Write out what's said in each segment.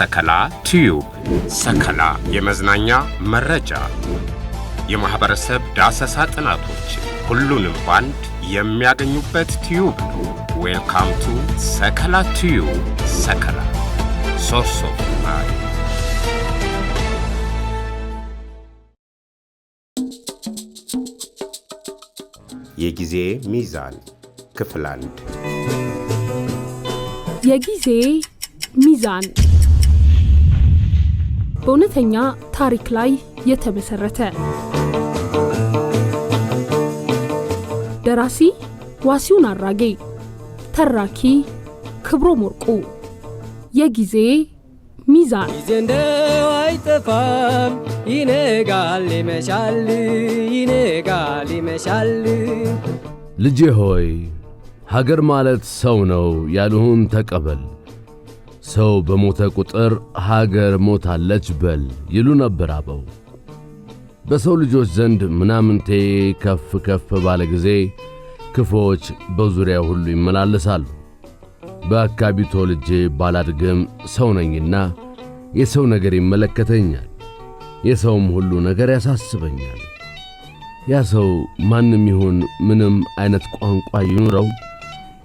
ሰከላ ቲዩብ ሰከላ የመዝናኛ መረጃ የማህበረሰብ ዳሰሳ ጥናቶች ሁሉንም ባንድ የሚያገኙበት ቲዩብ ነው። ዌልካም ቱ ሰከላ ቲዩብ ሰከላ ሶርስ ኦፍ ላይፍ። የጊዜ ሚዛን ክፍል 1 የጊዜ ሚዛን በእውነተኛ ታሪክ ላይ የተመሰረተ ደራሲ ዋሲሁን አራጌ፣ ተራኪ ክብሮም ወርቁ። የጊዜ ሚዛን ጊዜ እንደው አይጠፋም፣ ይነጋል ይመሻል፣ ይነጋል ይመሻል። ልጄ ሆይ ሀገር ማለት ሰው ነው ያሉህን ተቀበል። ሰው በሞተ ቁጥር ሀገር ሞታለች በል ይሉ ነበር አበው። በሰው ልጆች ዘንድ ምናምንቴ ከፍ ከፍ ባለ ጊዜ ክፎች በዙሪያው ሁሉ ይመላለሳሉ። በአካባቢ ተወልጄ ባላድግም ሰው ነኝና የሰው ነገር ይመለከተኛል፣ የሰውም ሁሉ ነገር ያሳስበኛል። ያ ሰው ማንም ይሁን ምንም አይነት ቋንቋ ይኑረው፣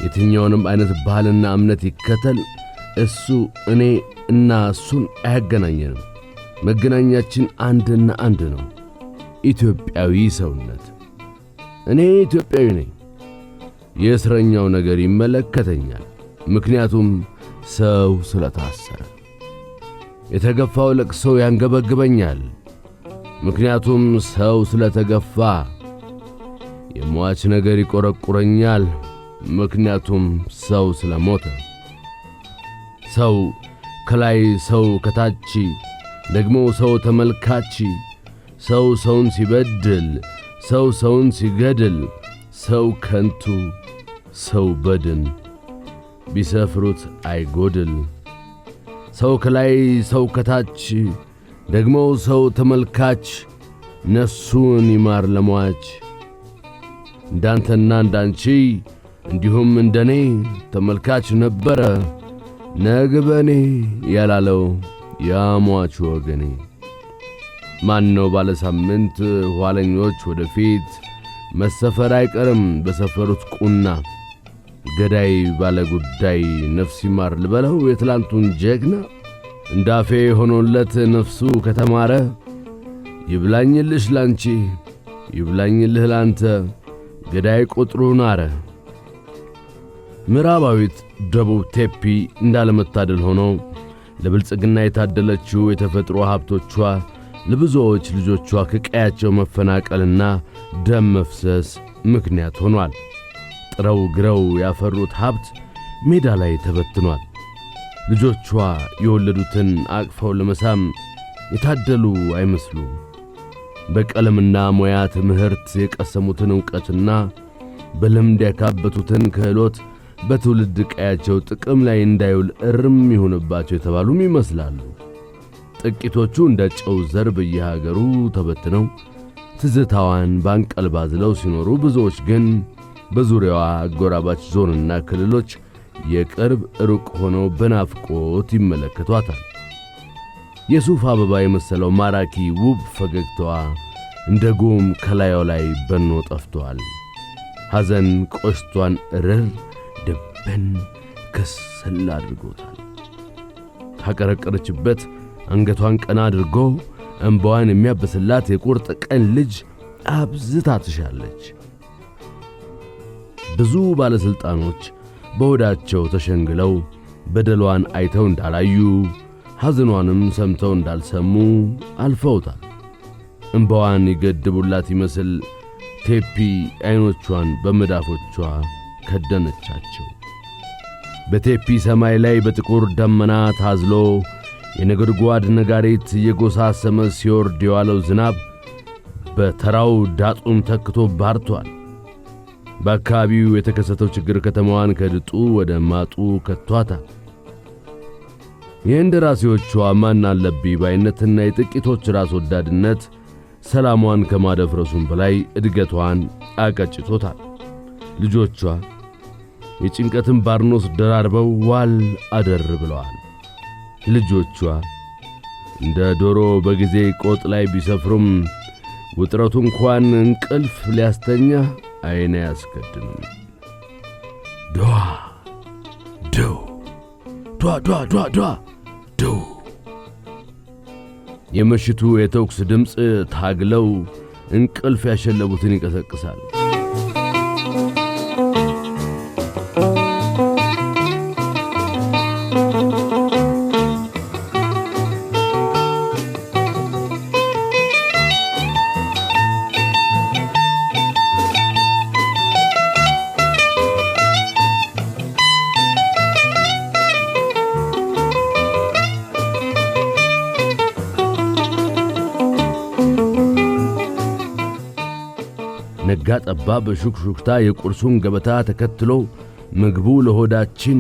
የትኛውንም አይነት ባህልና እምነት ይከተል፣ እሱ እኔ እና እሱን አያገናኘንም። መገናኛችን አንድና አንድ ነው፣ ኢትዮጵያዊ ሰውነት። እኔ ኢትዮጵያዊ ነኝ። የእስረኛው ነገር ይመለከተኛል፣ ምክንያቱም ሰው ስለታሰረ። የተገፋው ለቅሶ ያንገበግበኛል፣ ምክንያቱም ሰው ስለተገፋ። የሟች ነገር ይቆረቁረኛል፣ ምክንያቱም ሰው ስለሞተ። ሰው ከላይ ሰው ከታች፣ ደግሞ ሰው ተመልካች። ሰው ሰውን ሲበድል፣ ሰው ሰውን ሲገድል፣ ሰው ከንቱ፣ ሰው በድን፣ ቢሰፍሩት አይጎድል። ሰው ከላይ ሰው ከታች፣ ደግሞ ሰው ተመልካች፣ ነፍሱን ይማር ለሟች። እንዳንተና እንዳንቺ እንዲሁም እንደኔ ተመልካች ነበረ ነግበኔ ያላለው ያሟቹ ወገኔ። ማን ነው ባለ ሳምንት ኋለኞች ወደፊት፣ መሰፈር አይቀርም በሰፈሩት ቁና። ገዳይ ባለ ጉዳይ ነፍስ ይማር ልበለው የትላንቱን ጀግና። እንዳፌ ሆኖለት ነፍሱ ከተማረ፣ ይብላኝልሽ ላንቺ ይብላኝልህ ላንተ፣ ገዳይ ቁጥሩ ናረ። ምዕራባዊት ደቡብ ቴፒ እንዳለመታደል ሆኖ ለብልጽግና የታደለችው የተፈጥሮ ሀብቶቿ ለብዙዎች ልጆቿ ከቀያቸው መፈናቀልና ደም መፍሰስ ምክንያት ሆኗል። ጥረው ግረው ያፈሩት ሀብት ሜዳ ላይ ተበትኗል። ልጆቿ የወለዱትን አቅፈው ለመሳም የታደሉ አይመስሉ። በቀለምና ሙያ ትምህርት የቀሰሙትን ዕውቀትና በልምድ ያካበቱትን ክህሎት በትውልድ ቀያቸው ጥቅም ላይ እንዳይውል እርም ይሆንባቸው የተባሉም ይመስላሉ። ጥቂቶቹ እንደ ጨው ዘር በየሀገሩ ተበትነው ትዝታዋን ባንቀልባዝለው ሲኖሩ፣ ብዙዎች ግን በዙሪያዋ አጎራባች ዞንና ክልሎች የቅርብ ሩቅ ሆነው በናፍቆት ይመለከቷታል። የሱፍ አበባ የመሰለው ማራኪ ውብ ፈገግታዋ እንደ ጉም ከላዩ ላይ በኖ ጠፍቷል። ሐዘን ቆስቷን እርር ደበን ከሰል አድርጎታል። ካቀረቀረችበት አንገቷን ቀና አድርጎ እንባዋን የሚያበስላት የቁርጥ ቀን ልጅ አብዝታ ትሻለች። ብዙ ባለስልጣኖች በሆዳቸው ተሸንግለው በደሏን አይተው እንዳላዩ፣ ሐዘኗንም ሰምተው እንዳልሰሙ አልፈውታል። እንባዋን ይገድቡላት ይመስል ቴፒ አይኖቿን በመዳፎቿ ከደነቻቸው። በቴፒ ሰማይ ላይ በጥቁር ደመና ታዝሎ የነጎድጓድ ነጋሪት እየጎሳሰመ ሲወርድ የዋለው ዝናብ በተራው ዳጡን ተክቶ ባርቷል። በአካባቢው የተከሰተው ችግር ከተማዋን ከድጡ ወደ ማጡ ከቷታል። የእንደራሴዎቿ ማን አለብኝ ባይነትና የጥቂቶች ራስ ወዳድነት ሰላሟን ከማደፍረሱም በላይ እድገቷን አቀጭቶታል። ልጆቿ የጭንቀትን ባርኖስ ደራርበው ዋል አደር ብለዋል። ልጆቿ እንደ ዶሮ በጊዜ ቆጥ ላይ ቢሰፍሩም ውጥረቱ እንኳን እንቅልፍ ሊያስተኛ አይን አያስከድንም። ዷ ደው ዷ ዷ ዷ ዷ ደው የምሽቱ የተኩስ ድምፅ ታግለው እንቅልፍ ያሸለቡትን ይቀሰቅሳል። ነጋ ጠባ በሹክሹክታ የቁርሱን ገበታ ተከትሎ ምግቡ ለሆዳችን፣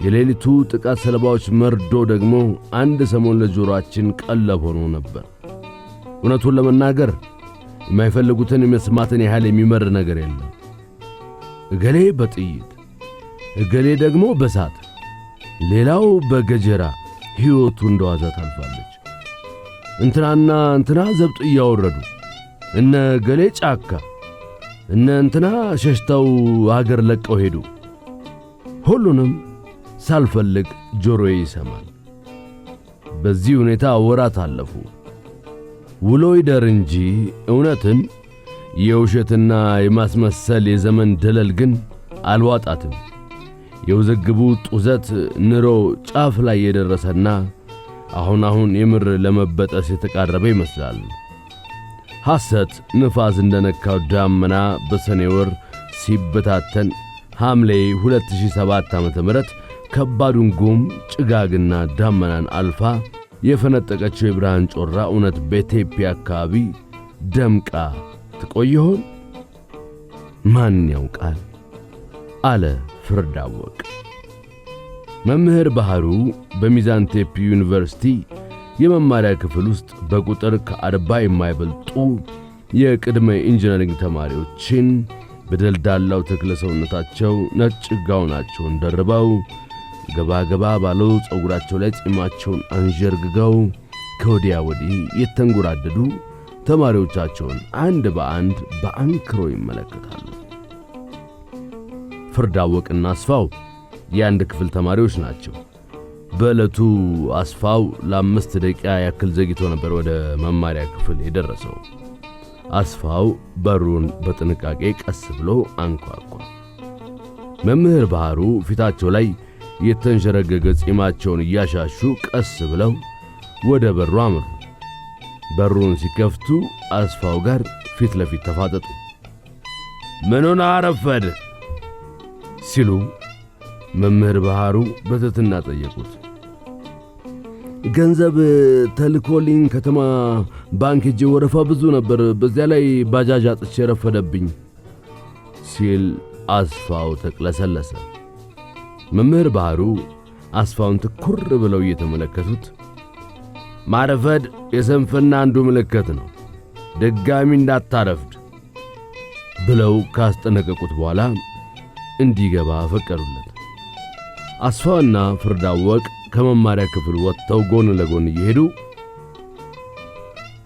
የሌሊቱ ጥቃት ሰለባዎች መርዶ ደግሞ አንድ ሰሞን ለጆሮአችን ቀለብ ሆኖ ነበር። እውነቱን ለመናገር የማይፈልጉትን የመስማትን ያህል የሚመር ነገር የለም። እገሌ በጥይት እገሌ ደግሞ በሳት ሌላው በገጀራ ሕይወቱ እንደዋዛ ታልፋለች። እንትናና እንትና ዘብጥ እያወረዱ እነ ገሌ ጫካ እነ እንትና ሸሽተው አገር ለቀው ሄዱ። ሁሉንም ሳልፈልግ ጆሮዬ ይሰማል። በዚህ ሁኔታ ወራት አለፉ። ውሎ ይደር እንጂ እውነትን የውሸትና የማስመሰል የዘመን ደለል ግን አልዋጣትም። የውዝግቡ ጡዘት ንሮ ጫፍ ላይ የደረሰና አሁን የምር ለመበጠስ የተቃረበ ይመስላል። ሐሰት ንፋስ እንደነካው ዳመና በሰኔ ወር ሲበታተን ሐምሌ 2007 ዓ.ም ከባዱን ጉም ጭጋግና ዳመናን አልፋ የፈነጠቀችው የብርሃን ጮራ እውነት በኢትዮጵያ አካባቢ ደምቃ ትቆይ ይሆን? ማን ያውቃል? አለ ፍርዳወቅ። መምህር ባህሩ በሚዛን ቴፒ ዩኒቨርሲቲ የመማሪያ ክፍል ውስጥ በቁጥር ከ40 የማይበልጡ የቅድመ ኢንጂነሪንግ ተማሪዎችን በደልዳላው ተክለ ሰውነታቸው ነጭ ጋውናቸውን ደርበው ገባ ባለው ጸጉራቸው ላይ ጺማቸውን አንዠርግገው ከወዲያ ወዲህ የተንጎራደዱ ተማሪዎቻቸውን አንድ በአንድ በአንክሮ ይመለከታሉ። ፍርዳወቅና አስፋው የአንድ ክፍል ተማሪዎች ናቸው። በዕለቱ አስፋው ለ5 ደቂቃ ያክል ዘግይቶ ነበር ወደ መማሪያ ክፍል የደረሰው። አስፋው በሩን በጥንቃቄ ቀስ ብሎ አንኳኳ። መምህር ባህሩ ፊታቸው ላይ የተንሸረገገ ጺማቸውን እያሻሹ ቀስ ብለው ወደ በሩ አመሩ። በሩን ሲከፍቱ አስፋው ጋር ፊት ለፊት ተፋጠጡ። ምኑን አረፈድ ሲሉ መምህር ባህሩ በትህትና ጠየቁት። ገንዘብ ተልኮልኝ ከተማ ባንክ ሄጄ ወረፋ ብዙ ነበር፣ በዚያ ላይ ባጃጅ አጥቼ ረፈደብኝ ሲል አስፋው ተቅለሰለሰ። መምህር ባህሩ አስፋውን ትኩር ብለው እየተመለከቱት ማረፈድ የስንፍና አንዱ ምልክት ነው፣ ድጋሚ እንዳታረፍድ ብለው ካስጠነቀቁት በኋላ እንዲገባ ፈቀዱለት። አስፋውና ፍርዳወቅ ከመማሪያ ክፍል ወጥተው ጎን ለጎን እየሄዱ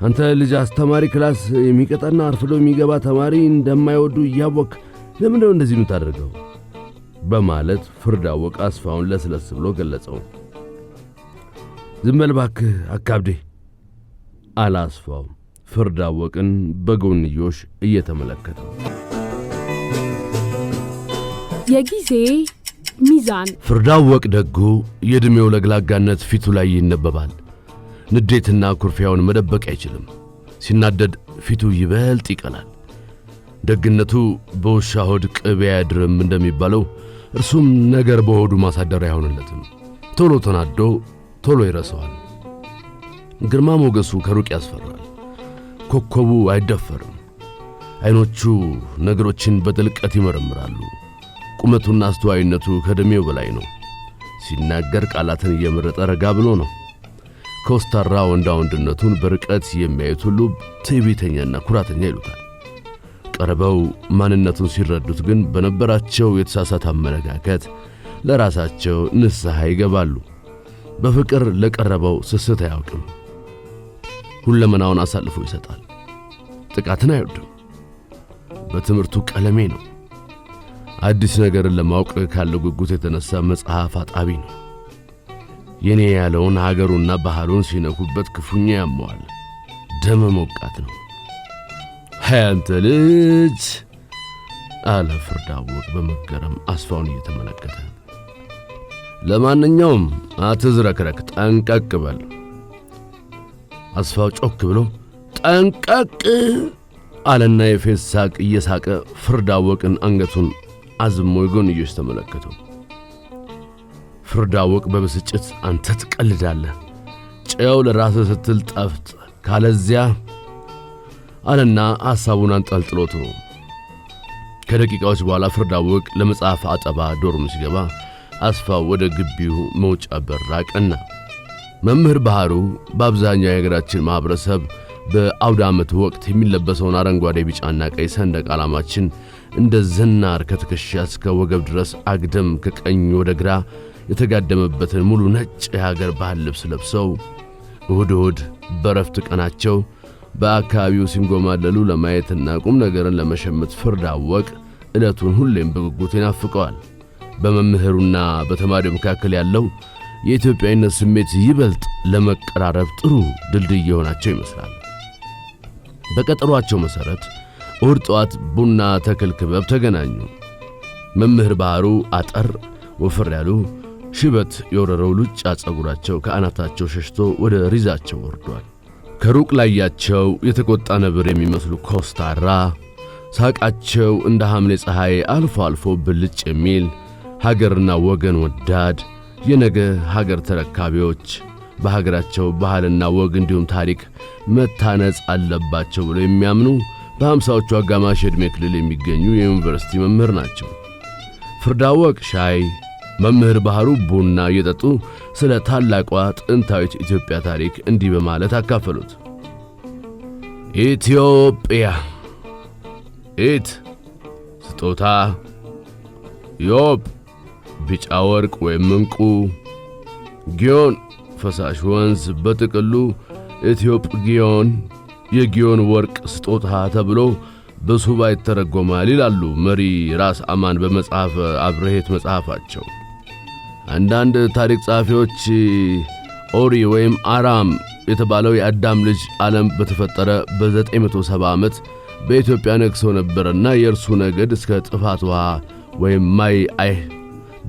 አንተ ልጅ አስተማሪ ክላስ የሚቀጣና አርፍዶ የሚገባ ተማሪ እንደማይወዱ እያወቅ ለምን ነው እንደዚህ የምታደርገው? በማለት ፍርዳወቅ አስፋውን ለስለስ ብሎ ገለጸው። ዝም በል እባክህ አካብዴ አለ አስፋው ፍርዳወቅን በጎንዮሽ እየተመለከተው። የጊዜ ሚዛን ፍርዳወቅ ደጉ የዕድሜው ለግላጋነት ፊቱ ላይ ይነበባል። ንዴትና ኩርፊያውን መደበቅ አይችልም። ሲናደድ ፊቱ ይበልጥ ይቀላል። ደግነቱ በውሻ ሆድ ቅቤ አያድርም እንደሚባለው እርሱም ነገር በሆዱ ማሳደር አይሆንለትም። ቶሎ ተናዶ ቶሎ ይረሳዋል። ግርማ ሞገሱ ከሩቅ ያስፈራል። ኮከቡ አይደፈርም። አይኖቹ ነገሮችን በጥልቀት ይመረምራሉ። ቁመቱና አስተዋይነቱ ከዕድሜው በላይ ነው። ሲናገር ቃላትን እየመረጠ ረጋ ብሎ ነው። ኮስታራ ወንዳወንድነቱን በርቀት የሚያዩት ሁሉ ትዕቢተኛና ኩራተኛ ይሉታል። ቀርበው ማንነቱን ሲረዱት ግን በነበራቸው የተሳሳተ አመለካከት ለራሳቸው ንስሐ ይገባሉ። በፍቅር ለቀረበው ስስት አያውቅም። ሁለመናውን አሳልፎ ይሰጣል። ጥቃትን አይወድም። በትምህርቱ ቀለሜ ነው። አዲስ ነገርን ለማወቅ ካለው ጉጉት የተነሳ መጽሐፍ አጣቢ ነው። የኔ ያለውን ሀገሩና ባህሉን ሲነኩበት ክፉኛ ያመዋል። ደመ ሞቃት ነው። አንተ ልጅ አለ ፍርዳወቅ በመገረም አስፋውን እየተመለከተ። ለማንኛውም አትዝረክረክ፣ ጠንቀቅ በል። አስፋው ጮክ ብሎ ጠንቀቅ አለና የፌስ ሳቅ እየሳቀ ፍርዳወቅን አንገቱን አዝሞ የጎንዮሽ ተመለከተው። ፍርዳወቅ በብስጭት አንተ ትቀልዳለህ፣ ጨው ለራስህ ስትል ጠፍጥ፣ ካለዚያ አለና ሐሳቡን አንጠልጥሎት ነው። ከደቂቃዎች በኋላ ፍርዳወቅ ለመጽሐፍ አጠባ ዶርም ሲገባ አስፋው ወደ ግቢው መውጫ በር አቀና። መምህር ባህሩ በአብዛኛው የሀገራችን ማህበረሰብ በአውደ ዓመት ወቅት የሚለበሰውን አረንጓዴ፣ ቢጫና ቀይ ሰንደቅ ዓላማችን እንደ ዝናር ከትከሻ እስከ ወገብ ድረስ አግደም ከቀኝ ወደ ግራ የተጋደመበትን ሙሉ ነጭ የሀገር ባህል ልብስ ለብሰው እሁድ እሁድ በረፍት ቀናቸው በአካባቢው ሲንጎማለሉ ለማየትና ቁም ነገርን ለመሸመት ፍርዳወቅ ዕለቱን ሁሌም በጉጉት ይናፍቀዋል። በመምህሩና በተማሪው መካከል ያለው የኢትዮጵያዊነት ስሜት ይበልጥ ለመቀራረብ ጥሩ ድልድይ የሆናቸው ይመስላል። በቀጠሯቸው መሠረት እሁድ ጠዋት ቡና ተክል ክበብ ተገናኙ። መምህር ባህሩ አጠር ወፈር ያሉ ሽበት የወረረው ሉጫ ጸጉራቸው ከአናታቸው ሸሽቶ ወደ ሪዛቸው ወርዷል። ከሩቅ ላያቸው የተቆጣ ነብር የሚመስሉ ኮስታራ፣ ሳቃቸው እንደ ሐምሌ ፀሐይ አልፎ አልፎ ብልጭ የሚል ሀገርና ወገን ወዳድ የነገ ሀገር ተረካቢዎች በሀገራቸው ባህልና ወግ እንዲሁም ታሪክ መታነጽ አለባቸው ብለው የሚያምኑ በ50ዎቹ አጋማሽ ዕድሜ ክልል የሚገኙ የዩኒቨርሲቲ መምህር ናቸው። ፍርዳወቅ ሻይ፣ መምህር ባህሩ ቡና እየጠጡ ስለ ታላቋ ጥንታዊት ኢትዮጵያ ታሪክ እንዲህ በማለት አካፈሉት። ኢትዮጵያ ኢት ስጦታ፣ ዮብ ቢጫ ወርቅ ወይም ዕንቁ፣ ጊዮን ፈሳሽ ወንዝ በጥቅሉ ኢትዮጵ ጊዮን የጊዮን ወርቅ ስጦታ ተብሎ በሱባ ይተረጎማል ይላሉ መሪ ራስ አማን በመጽሐፍ አብርሄት መጽሐፋቸው። አንዳንድ ታሪክ ጸሐፊዎች ኦሪ ወይም አራም የተባለው የአዳም ልጅ ዓለም በተፈጠረ በ970 ዓመት በኢትዮጵያ ነግሶ ነበርና የእርሱ ነገድ እስከ ጥፋት ውሃ ወይም ማይ አይህ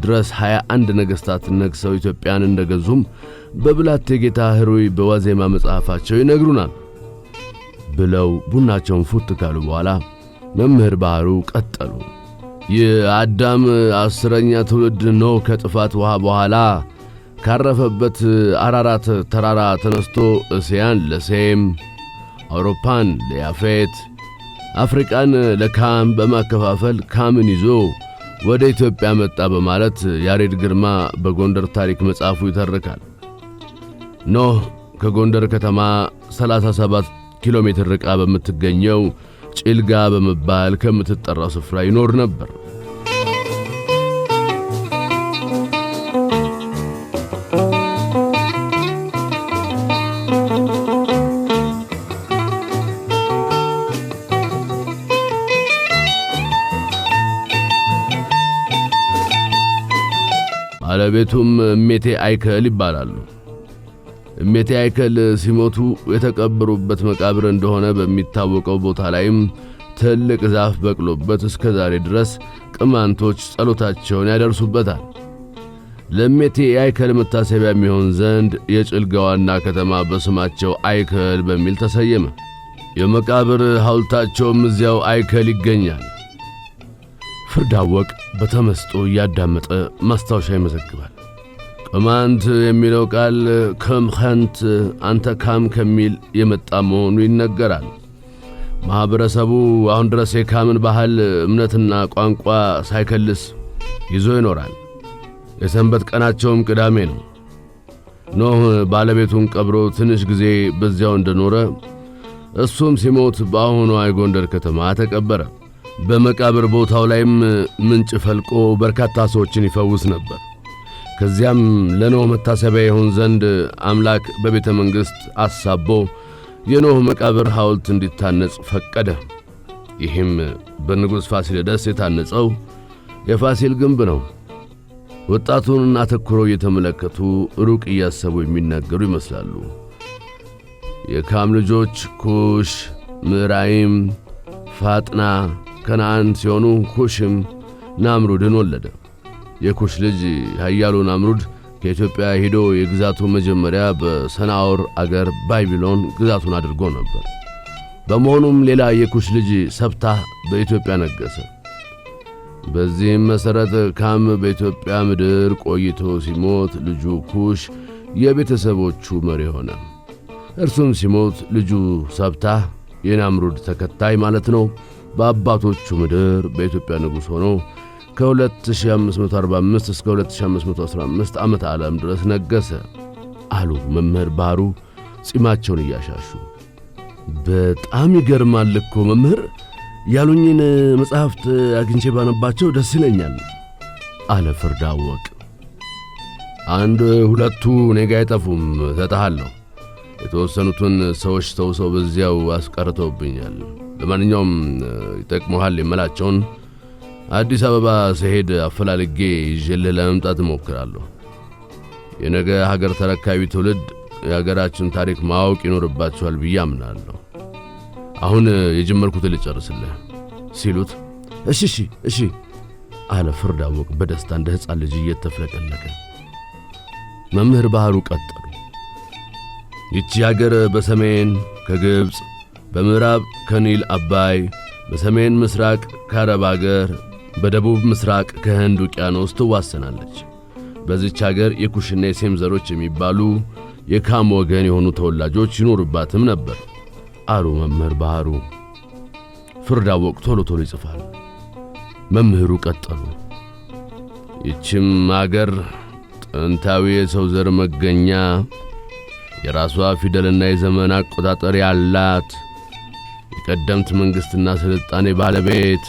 ድረስ 21 ነገሥታት ነግሰው ኢትዮጵያን እንደገዙም በብላቴ ጌታ ህሩይ በዋዜማ መጽሐፋቸው ይነግሩናል ብለው ቡናቸውን ፉት ካሉ በኋላ መምህር ባህሩ ቀጠሉ። የአዳም 10ኛ ትውልድ ኖህ ከጥፋት ውሃ በኋላ ካረፈበት አራራት ተራራ ተነስቶ እስያን ለሴም፣ አውሮፓን ለያፌት፣ አፍሪቃን ለካም በማከፋፈል ካምን ይዞ ወደ ኢትዮጵያ መጣ በማለት ያሬድ ግርማ በጎንደር ታሪክ መጽሐፉ ይተርካል። ኖህ ከጎንደር ከተማ 37 ኪሎ ሜትር ርቃ በምትገኘው ጭልጋ በመባል ከምትጠራው ስፍራ ይኖር ነበር። ባለቤቱም እሜቴ አይከል ይባላሉ። እሜቴ አይከል ሲሞቱ የተቀበሩበት መቃብር እንደሆነ በሚታወቀው ቦታ ላይም ትልቅ ዛፍ በቅሎበት እስከ ዛሬ ድረስ ቅማንቶች ጸሎታቸውን ያደርሱበታል። ለእሜቴ አይከል መታሰቢያ የሚሆን ዘንድ የጭልጋ ዋና ከተማ በስማቸው አይከል በሚል ተሰየመ። የመቃብር ሐውልታቸውም እዚያው አይከል ይገኛል። ፍርዳወቅ በተመስጦ እያዳመጠ ማስታወሻ ይመዘግባል። ቅማንት የሚለው ቃል ከምኸንት አንተ ካም ከሚል የመጣ መሆኑ ይነገራል። ማህበረሰቡ አሁን ድረስ የካምን ባህል እምነትና ቋንቋ ሳይከልስ ይዞ ይኖራል። የሰንበት ቀናቸውም ቅዳሜ ነው። ኖህ ባለቤቱን ቀብሮ ትንሽ ጊዜ በዚያው እንደኖረ እሱም ሲሞት በአሁኗ የጎንደር ከተማ ተቀበረ። በመቃብር ቦታው ላይም ምንጭ ፈልቆ በርካታ ሰዎችን ይፈውስ ነበር። ከዚያም ለኖህ መታሰቢያ ይሆን ዘንድ አምላክ በቤተ መንግሥት አሳቦ የኖህ መቃብር ሐውልት እንዲታነጽ ፈቀደ። ይህም በንጉሥ ፋሲለደስ የታነጸው የፋሲል ግንብ ነው። ወጣቱን አተኩረው እየተመለከቱ ሩቅ እያሰቡ የሚናገሩ ይመስላሉ። የካም ልጆች ኩሽ፣ ምራይም፣ ፋጥና፣ ከነዓን ሲሆኑ ኩሽም ናምሩድን ወለደ። የኩሽ ልጅ ኃያሉ ናምሩድ ከኢትዮጵያ ሄዶ የግዛቱ መጀመሪያ በሰናዖር አገር ባቢሎን ግዛቱን አድርጎ ነበር። በመሆኑም ሌላ የኩሽ ልጅ ሰብታህ በኢትዮጵያ ነገሰ። በዚህም መሠረት ካም በኢትዮጵያ ምድር ቆይቶ ሲሞት ልጁ ኩሽ የቤተሰቦቹ መሪ ሆነ። እርሱም ሲሞት ልጁ ሰብታህ የናምሩድ ተከታይ ማለት ነው በአባቶቹ ምድር በኢትዮጵያ ንጉሥ ሆኖ ከ2545 እስከ 2515 ዓመተ ዓለም ድረስ ነገሰ አሉ መምህር ባህሩ ጺማቸውን እያሻሹ። በጣም ይገርማል እኮ መምህር፣ ያሉኝን መጽሐፍት አግኝቼ ባነባቸው ደስ ይለኛል አለ ፍርድ አወቅ። አንድ ሁለቱ እኔ ጋ አይጠፉም፣ እሰጥሃለሁ። የተወሰኑትን ሰዎች ተውሰው በዚያው አስቀርተውብኛል። ለማንኛውም ይጠቅመሃል የምላቸውን አዲስ አበባ ስሄድ አፈላልጌ ይዤልህ ለመምጣት እሞክራለሁ። የነገ ሀገር ተረካቢ ትውልድ የሀገራችን ታሪክ ማወቅ ይኖርባቸዋል ብዬ አምናለሁ። አሁን የጀመርኩትን ልጨርስልህ ሲሉት እሺ አለ ፍርድ አወቅ በደስታ እንደ ሕፃን ልጅ እየተፍለቀለቀ። መምህር ባህሩ ቀጠሉ። ይቺ ሀገር በሰሜን ከግብፅ፣ በምዕራብ ከኒል አባይ፣ በሰሜን ምስራቅ ከአረብ አገር፣ በደቡብ ምስራቅ ከህንድ ውቅያኖስ ትዋሰናለች። በዚች ሀገር የኩሽና የሴም ዘሮች የሚባሉ የካም ወገን የሆኑ ተወላጆች ይኖሩባትም ነበር አሉ መምህር ባህሩ። ፍርድ አወቅ ቶሎ ይጽፋል። መምህሩ ቀጠሉ። ይችም አገር ጥንታዊ የሰው ዘር መገኛ፣ የራሷ ፊደልና የዘመን አቆጣጠር ያላት፣ የቀደምት መንግሥትና ስልጣኔ ባለቤት፣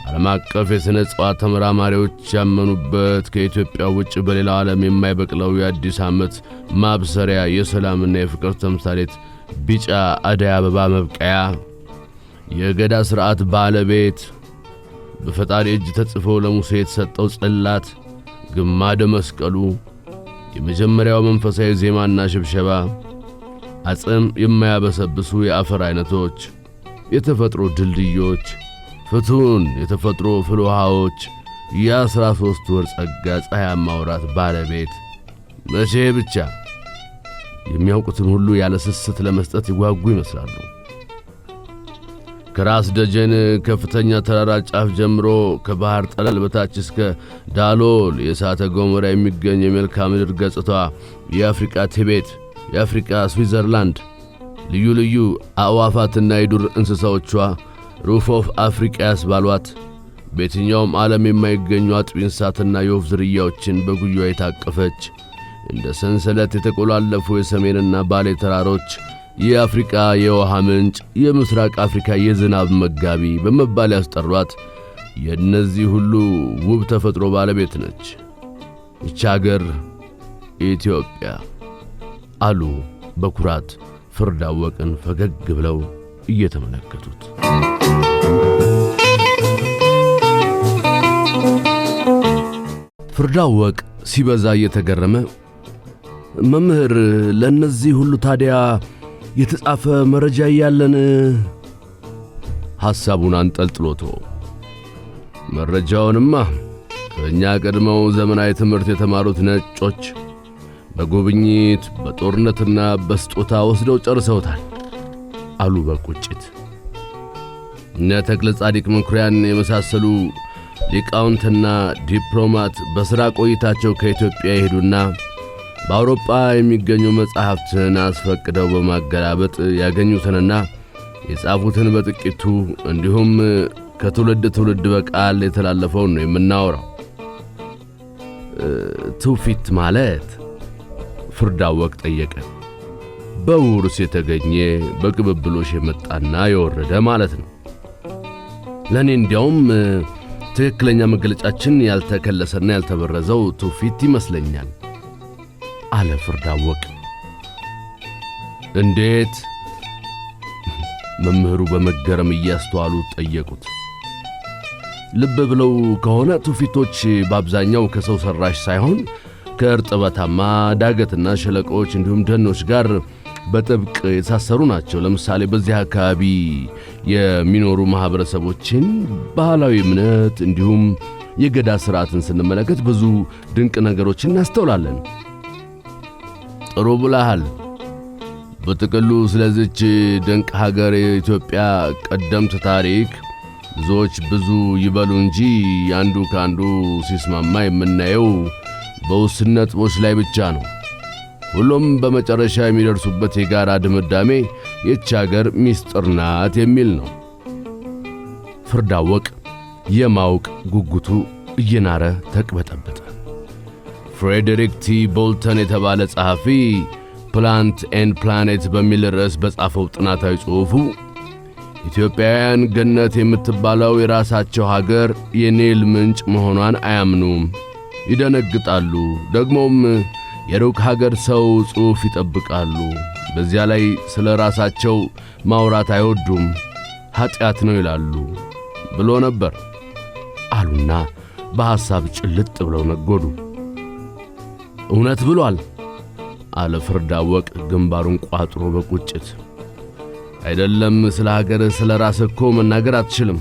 ዓለም አቀፍ የሥነ ዕፅዋት ተመራማሪዎች ያመኑበት፣ ከኢትዮጵያ ውጭ በሌላው ዓለም የማይበቅለው የአዲስ ዓመት ማብሰሪያ የሰላምና የፍቅር ተምሳሌት ቢጫ አደይ አበባ መብቀያ፣ የገዳ ሥርዓት ባለቤት፣ በፈጣሪ እጅ ተጽፎ ለሙሴ የተሰጠው ጽላት፣ ግማደ መስቀሉ፣ የመጀመሪያው መንፈሳዊ ዜማና ሽብሸባ፣ አጽም የማያበሰብሱ የአፈር አይነቶች፣ የተፈጥሮ ድልድዮች፣ ፍቱን የተፈጥሮ ፍል ውሃዎች፣ የ13 ወር ጸጋ ፀሐያማ ወራት ባለቤት፣ መቼ ብቻ የሚያውቁትን ሁሉ ያለ ስስት ለመስጠት ይጓጉ ይመስላሉ። ከራስ ደጀን ከፍተኛ ተራራ ጫፍ ጀምሮ ከባህር ጠለል በታች እስከ ዳሎል የእሳተ ገሞራ የሚገኝ የመልክዓ ምድር ገጽታ የአፍሪካ ቲቤት፣ የአፍሪካ ስዊዘርላንድ፣ ልዩ ልዩ አዕዋፋትና የዱር እንስሳዎቿ ሩፍ ኦፍ አፍሪካ ያስባሏት፣ በየትኛውም ዓለም የማይገኙ አጥቢ እንስሳትና የወፍ ዝርያዎችን በጉያዋ የታቀፈች፣ እንደ ሰንሰለት የተቆላለፉ የሰሜንና ባሌ ተራሮች የአፍሪካ የውሃ ምንጭ፣ የምስራቅ አፍሪካ የዝናብ መጋቢ በመባል ያስጠሯት የእነዚህ ሁሉ ውብ ተፈጥሮ ባለቤት ነች ይህች አገር ኢትዮጵያ አሉ በኩራት ፍርድ አወቅን ፈገግ ብለው እየተመለከቱት። ፍርድ አወቅ ሲበዛ እየተገረመ መምህር ለነዚህ ሁሉ ታዲያ የተጻፈ መረጃ ያለን ሐሳቡን አንጠልጥሎቶ መረጃውንማ ከኛ ቀድመው ዘመናዊ ትምህርት የተማሩት ነጮች በጉብኝት በጦርነትና በስጦታ ወስደው ጨርሰውታል አሉ በቁጭት። እነ ተክለ ጻዲቅ መኩሪያን የመሳሰሉ ሊቃውንትና ዲፕሎማት በሥራ ቆይታቸው ከኢትዮጵያ ይሄዱና በአውሮፓ የሚገኙ መጻሕፍትን አስፈቅደው በማገላበጥ ያገኙትንና የጻፉትን በጥቂቱ እንዲሁም ከትውልድ ትውልድ በቃል የተላለፈውን ነው የምናወራው። ትውፊት ማለት ፍርድ አወቅ ጠየቀ። በውርስ የተገኘ በቅብብሎሽ የመጣና የወረደ ማለት ነው። ለእኔ እንዲያውም ትክክለኛ መገለጫችን ያልተከለሰና ያልተበረዘው ትውፊት ይመስለኛል አለ ፍርድ አወቅ። እንዴት? መምህሩ በመገረም እያስተዋሉ ጠየቁት። ልብ ብለው ከሆነ ትውፊቶች በአብዛኛው ከሰው ሰራሽ ሳይሆን ከእርጥበታማ ዳገትና ሸለቆች እንዲሁም ደኖች ጋር በጥብቅ የተሳሰሩ ናቸው። ለምሳሌ በዚህ አካባቢ የሚኖሩ ማህበረሰቦችን ባህላዊ እምነት እንዲሁም የገዳ ስርዓትን ስንመለከት ብዙ ድንቅ ነገሮችን እናስተውላለን። ጥሩ ብለሃል። በጥቅሉ ስለዚች ድንቅ ሀገር የኢትዮጵያ ቀደምት ታሪክ ብዙዎች ብዙ ይበሉ እንጂ አንዱ ከአንዱ ሲስማማ የምናየው በውስን ነጥቦች ላይ ብቻ ነው። ሁሉም በመጨረሻ የሚደርሱበት የጋራ ድምዳሜ ይህች ሀገር ሚስጥር ናት የሚል ነው። ፍርድ አወቅ የማወቅ ጉጉቱ እየናረ ተቅበጠበጠ። ፍሬዴሪክ ቲ ቦልተን የተባለ ጸሐፊ ፕላንት ኤንድ ፕላኔት በሚል ርዕስ በጻፈው ጥናታዊ ጽሑፉ ኢትዮጵያውያን ገነት የምትባለው የራሳቸው ሀገር የኔል ምንጭ መሆኗን አያምኑም፣ ይደነግጣሉ። ደግሞም የሩቅ ሀገር ሰው ጽሑፍ ይጠብቃሉ። በዚያ ላይ ስለ ራሳቸው ማውራት አይወዱም፣ ኀጢአት ነው ይላሉ ብሎ ነበር አሉና በሐሳብ ጭልጥ ብለው ነጎዱ። እውነት ብሏል አለ ፍርድ አወቅ ግንባሩን ቋጥሮ በቁጭት። አይደለም ስለ ሀገር ስለ ራስህ እኮ መናገር አትችልም።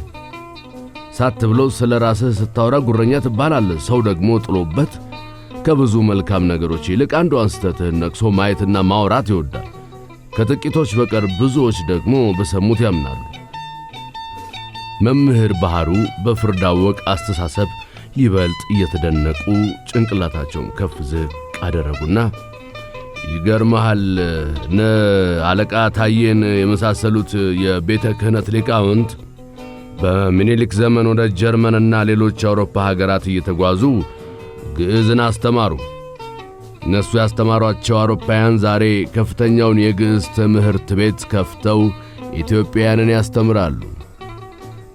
ሳት ብለው ስለ ራስህ ስታወራ ጉረኛ ትባላለህ። ሰው ደግሞ ጥሎበት ከብዙ መልካም ነገሮች ይልቅ አንዷን ስህተትህን ነቅሶ ማየትና ማውራት ይወዳል። ከጥቂቶች በቀር ብዙዎች ደግሞ በሰሙት ያምናሉ። መምህር ባህሩ በፍርድ አወቅ አስተሳሰብ ይበልጥ እየተደነቁ ጭንቅላታቸውን ከፍ ዝቅ አደረጉና ይገርምሃል እነ አለቃ ታዬን የመሳሰሉት የቤተ ክህነት ሊቃውንት በሚኒሊክ ዘመን ወደ ጀርመንና ሌሎች አውሮፓ ሀገራት እየተጓዙ ግዕዝን አስተማሩ። እነሱ ያስተማሯቸው አውሮፓውያን ዛሬ ከፍተኛውን የግዕዝ ትምህርት ቤት ከፍተው ኢትዮጵያውያንን ያስተምራሉ።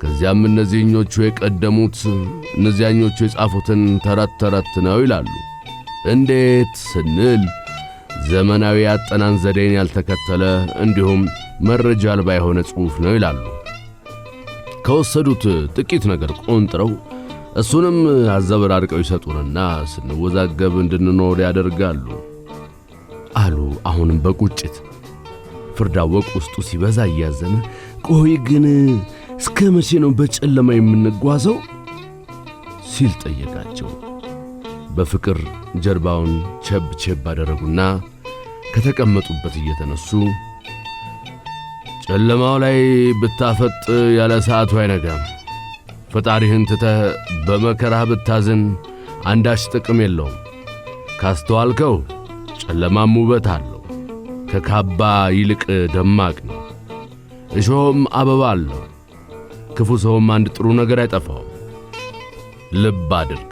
ከዚያም እነዚህኞቹ የቀደሙት እነዚያኞቹ የጻፉትን ተረት ነው ይላሉ። እንዴት ስንል ዘመናዊ አጠናን ዘዴን ያልተከተለ እንዲሁም መረጃ አልባ የሆነ ጽሑፍ ነው ይላሉ። ከወሰዱት ጥቂት ነገር ቆንጥረው እሱንም አዘበራርቀው ይሰጡንና ስንወዛገብ እንድንኖር ያደርጋሉ አሉ አሁንም በቁጭት። ፍርድ አወቅ ውስጡ ሲበዛ እያዘነ ቆይ ግን እስከ መቼ ነው በጨለማ የምንጓዘው ሲል ጠየቃቸው። በፍቅር ጀርባውን ቸብ አደረጉና ከተቀመጡበት እየተነሱ ጨለማው ላይ ብታፈጥ ያለ ሰዓቱ አይነጋም። ፈጣሪህን ትተህ በመከራህ ብታዝን አንዳች ጥቅም የለውም። ካስተዋልከው ጨለማም ውበት አለው፣ ከካባ ይልቅ ደማቅ ነው። እሾህም አበባ አለው። ክፉ ሰውም አንድ ጥሩ ነገር አይጠፋውም። ልብ አድርግ፣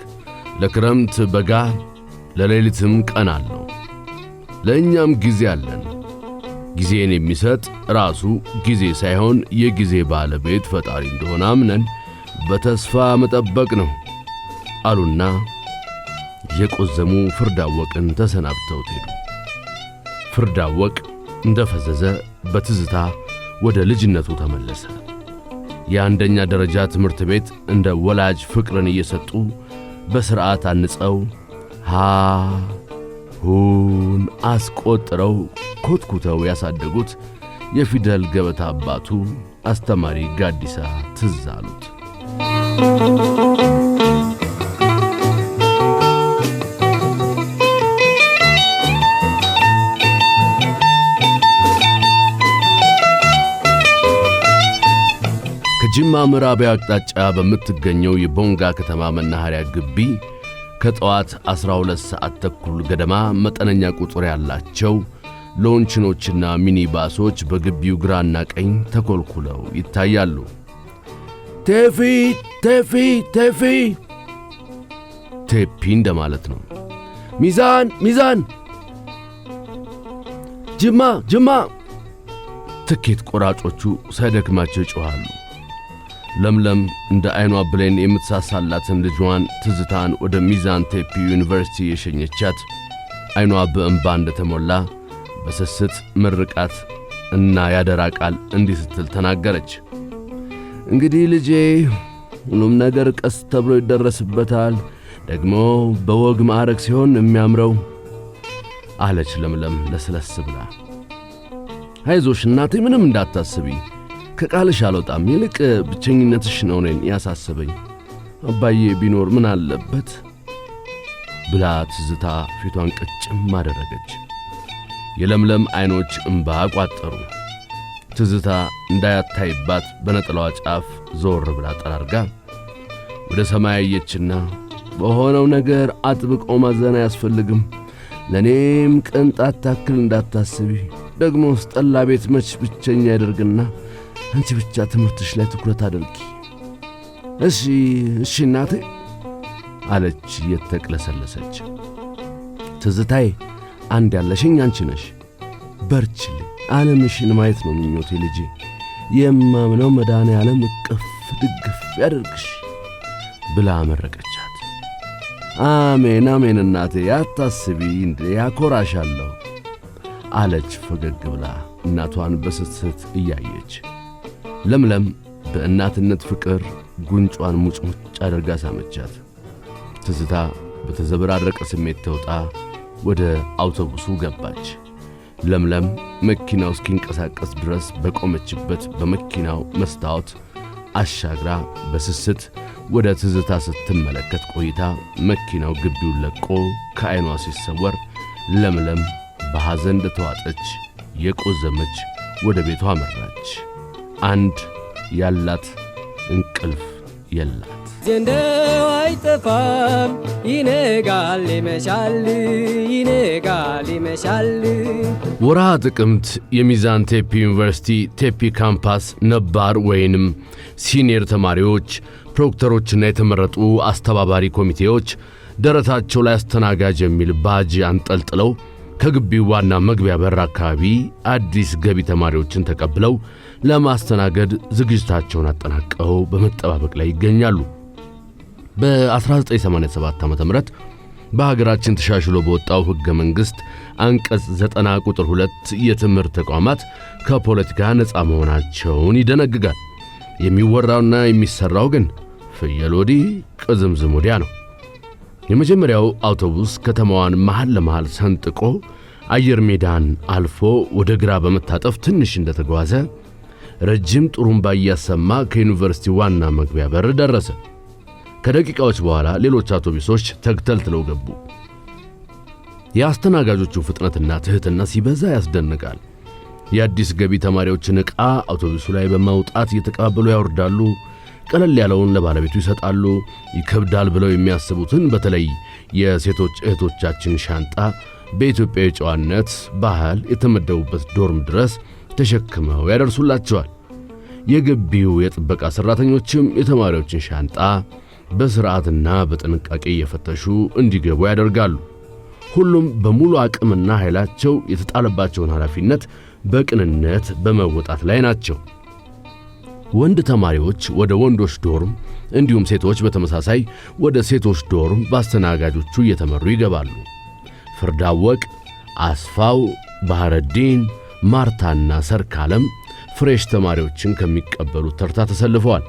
ለክረምት በጋ ለሌሊትም ቀን አለው። ለእኛም ጊዜ አለን። ጊዜን የሚሰጥ ራሱ ጊዜ ሳይሆን የጊዜ ባለቤት ፈጣሪ እንደሆነ አምነን በተስፋ መጠበቅ ነው አሉና የቆዘሙ ፍርድ አወቅን ተሰናብተውት ሄዱ። ፍርድ አወቅ እንደፈዘዘ በትዝታ ወደ ልጅነቱ ተመለሰ። የአንደኛ ደረጃ ትምህርት ቤት እንደ ወላጅ ፍቅርን እየሰጡ በሥርዓት አንጸው ሁን አስቆጥረው ኮትኩተው ያሳደጉት የፊደል ገበታ አባቱ አስተማሪ ጋዲሳ ትዝ አሉት። ከጅማ ምዕራባዊ አቅጣጫ በምትገኘው የቦንጋ ከተማ መናኸሪያ ግቢ ከጠዋት 12 ሰዓት ተኩል ገደማ መጠነኛ ቁጥር ያላቸው ሎንችኖችና ሚኒባሶች በግቢው ግራና ቀኝ ተኮልኩለው ይታያሉ። ቴፊ ቴፊ ቴፊ ቴፒ እንደማለት ነው። ሚዛን ሚዛን፣ ጅማ ጅማ። ትኬት ቆራጮቹ ሳይደክማቸው ይጮኻሉ። ለምለም እንደ አይኗ ብሌን የምትሳሳላትን ልጇን ትዝታን ወደ ሚዛን ቴፒ ዩኒቨርሲቲ የሸኘቻት አይኗ በእንባ እንደተሞላ በስስት ምርቃት እና ያደራ ቃል እንዲህ ስትል ተናገረች። እንግዲህ ልጄ ሁሉም ነገር ቀስ ተብሎ ይደረስበታል፣ ደግሞ በወግ ማዕረግ ሲሆን የሚያምረው አለች ለምለም ለስለስ ብላ። አይዞሽ እናቴ ምንም እንዳታስቢ፣ ከቃልሽ አልወጣም፣ ይልቅ ብቸኝነትሽ ነው እኔን ያሳሰበኝ። አባዬ ቢኖር ምን አለበት ብላ ትዝታ ፊቷን ቅጭም አደረገች። የለምለም አይኖች እንባ ቋጠሩ። ትዝታ እንዳያታይባት በነጠላዋ ጫፍ ዞር ብላ ጠራርጋ ወደ ሰማይ አየችና በሆነው ነገር አጥብቆ ማዘን አያስፈልግም፣ ለኔም ቅንጣት ታክል እንዳታስቢ፣ ደግሞ ጠላ ቤት መች ብቸኛ ያደርግና አንቺ ብቻ ትምህርትሽ ላይ ትኩረት አድርጊ። እሺ እናቴ አለች እየተቅለሰለሰች። ትዝታዬ አንድ ያለሽኝ አንቺ ነሽ፣ በርችልኝ፣ ዓለምሽን ማየት ነው ምኞቴ ልጄ፣ የማምነው መድኃኔ ዓለም እቅፍ ድግፍ ያደርግሽ ብላ መረቀቻት። አሜን አሜን እናቴ አታስቢ፣ እንዴ ያኮራሻለሁ አለች ፈገግ ብላ እናቷን በስስት እያየች። ለምለም በእናትነት ፍቅር ጉንጯን ሙጭሙጭ አድርጋ ሳመቻት። ትዝታ በተዘበራረቀ ስሜት ተውጣ ወደ አውቶቡሱ ገባች። ለምለም መኪናው እስኪንቀሳቀስ ድረስ በቆመችበት በመኪናው መስታወት አሻግራ በስስት ወደ ትዝታ ስትመለከት ቆይታ መኪናው ግቢውን ለቆ ከዓይኗ ሲሰወር ለምለም በሐዘን እንደተዋጠች የቆዘመች ወደ ቤቷ አመራች። አንድ ያላት እንቅልፍ የላት። ዘንደው አይጠፋም፣ ይነጋል ይመሻል፣ ይነጋል ይመሻል። ወርሃ ጥቅምት የሚዛን ቴፒ ዩኒቨርሲቲ ቴፒ ካምፓስ ነባር ወይንም ሲኒየር ተማሪዎች፣ ፕሮክተሮችና የተመረጡ አስተባባሪ ኮሚቴዎች ደረታቸው ላይ አስተናጋጅ የሚል ባጅ አንጠልጥለው ከግቢው ዋና መግቢያ በር አካባቢ አዲስ ገቢ ተማሪዎችን ተቀብለው ለማስተናገድ ዝግጅታቸውን አጠናቀው በመጠባበቅ ላይ ይገኛሉ። በ1987 ዓ.ም በሀገራችን ተሻሽሎ በወጣው ሕገ መንግሥት አንቀጽ 90 ቁጥር 2 የትምህርት ተቋማት ከፖለቲካ ነፃ መሆናቸውን ይደነግጋል። የሚወራውና የሚሰራው ግን ፍየል ወዲህ ቅዝምዝም ወዲያ ነው። የመጀመሪያው አውቶቡስ ከተማዋን መሃል ለመሃል ሰንጥቆ አየር ሜዳን አልፎ ወደ ግራ በመታጠፍ ትንሽ እንደተጓዘ ረጅም ጥሩምባ እያሰማ ከዩኒቨርሲቲ ዋና መግቢያ በር ደረሰ። ከደቂቃዎች በኋላ ሌሎች አውቶቡሶች ተግተልትለው ገቡ። የአስተናጋጆቹ ፍጥነትና ትህትና ሲበዛ ያስደንቃል። የአዲስ ገቢ ተማሪዎችን ዕቃ አውቶቡሱ ላይ በማውጣት እየተቀባበሉ ያወርዳሉ። ቀለል ያለውን ለባለቤቱ ይሰጣሉ። ይከብዳል ብለው የሚያስቡትን በተለይ የሴቶች እህቶቻችን ሻንጣ በኢትዮጵያዊ ጨዋነት ባህል የተመደቡበት ዶርም ድረስ ተሸክመው ያደርሱላቸዋል። የግቢው የጥበቃ ሠራተኞችም የተማሪዎችን ሻንጣ በሥርዓትና በጥንቃቄ እየፈተሹ እንዲገቡ ያደርጋሉ። ሁሉም በሙሉ አቅምና ኃይላቸው የተጣለባቸውን ኃላፊነት በቅንነት በመወጣት ላይ ናቸው። ወንድ ተማሪዎች ወደ ወንዶች ዶርም እንዲሁም ሴቶች በተመሳሳይ ወደ ሴቶች ዶርም በአስተናጋጆቹ እየተመሩ ይገባሉ። ፍርዳወቅ፣ አስፋው፣ ባህረዲን፣ ማርታና ሰርካለም ፍሬሽ ተማሪዎችን ከሚቀበሉት ተርታ ተሰልፈዋል።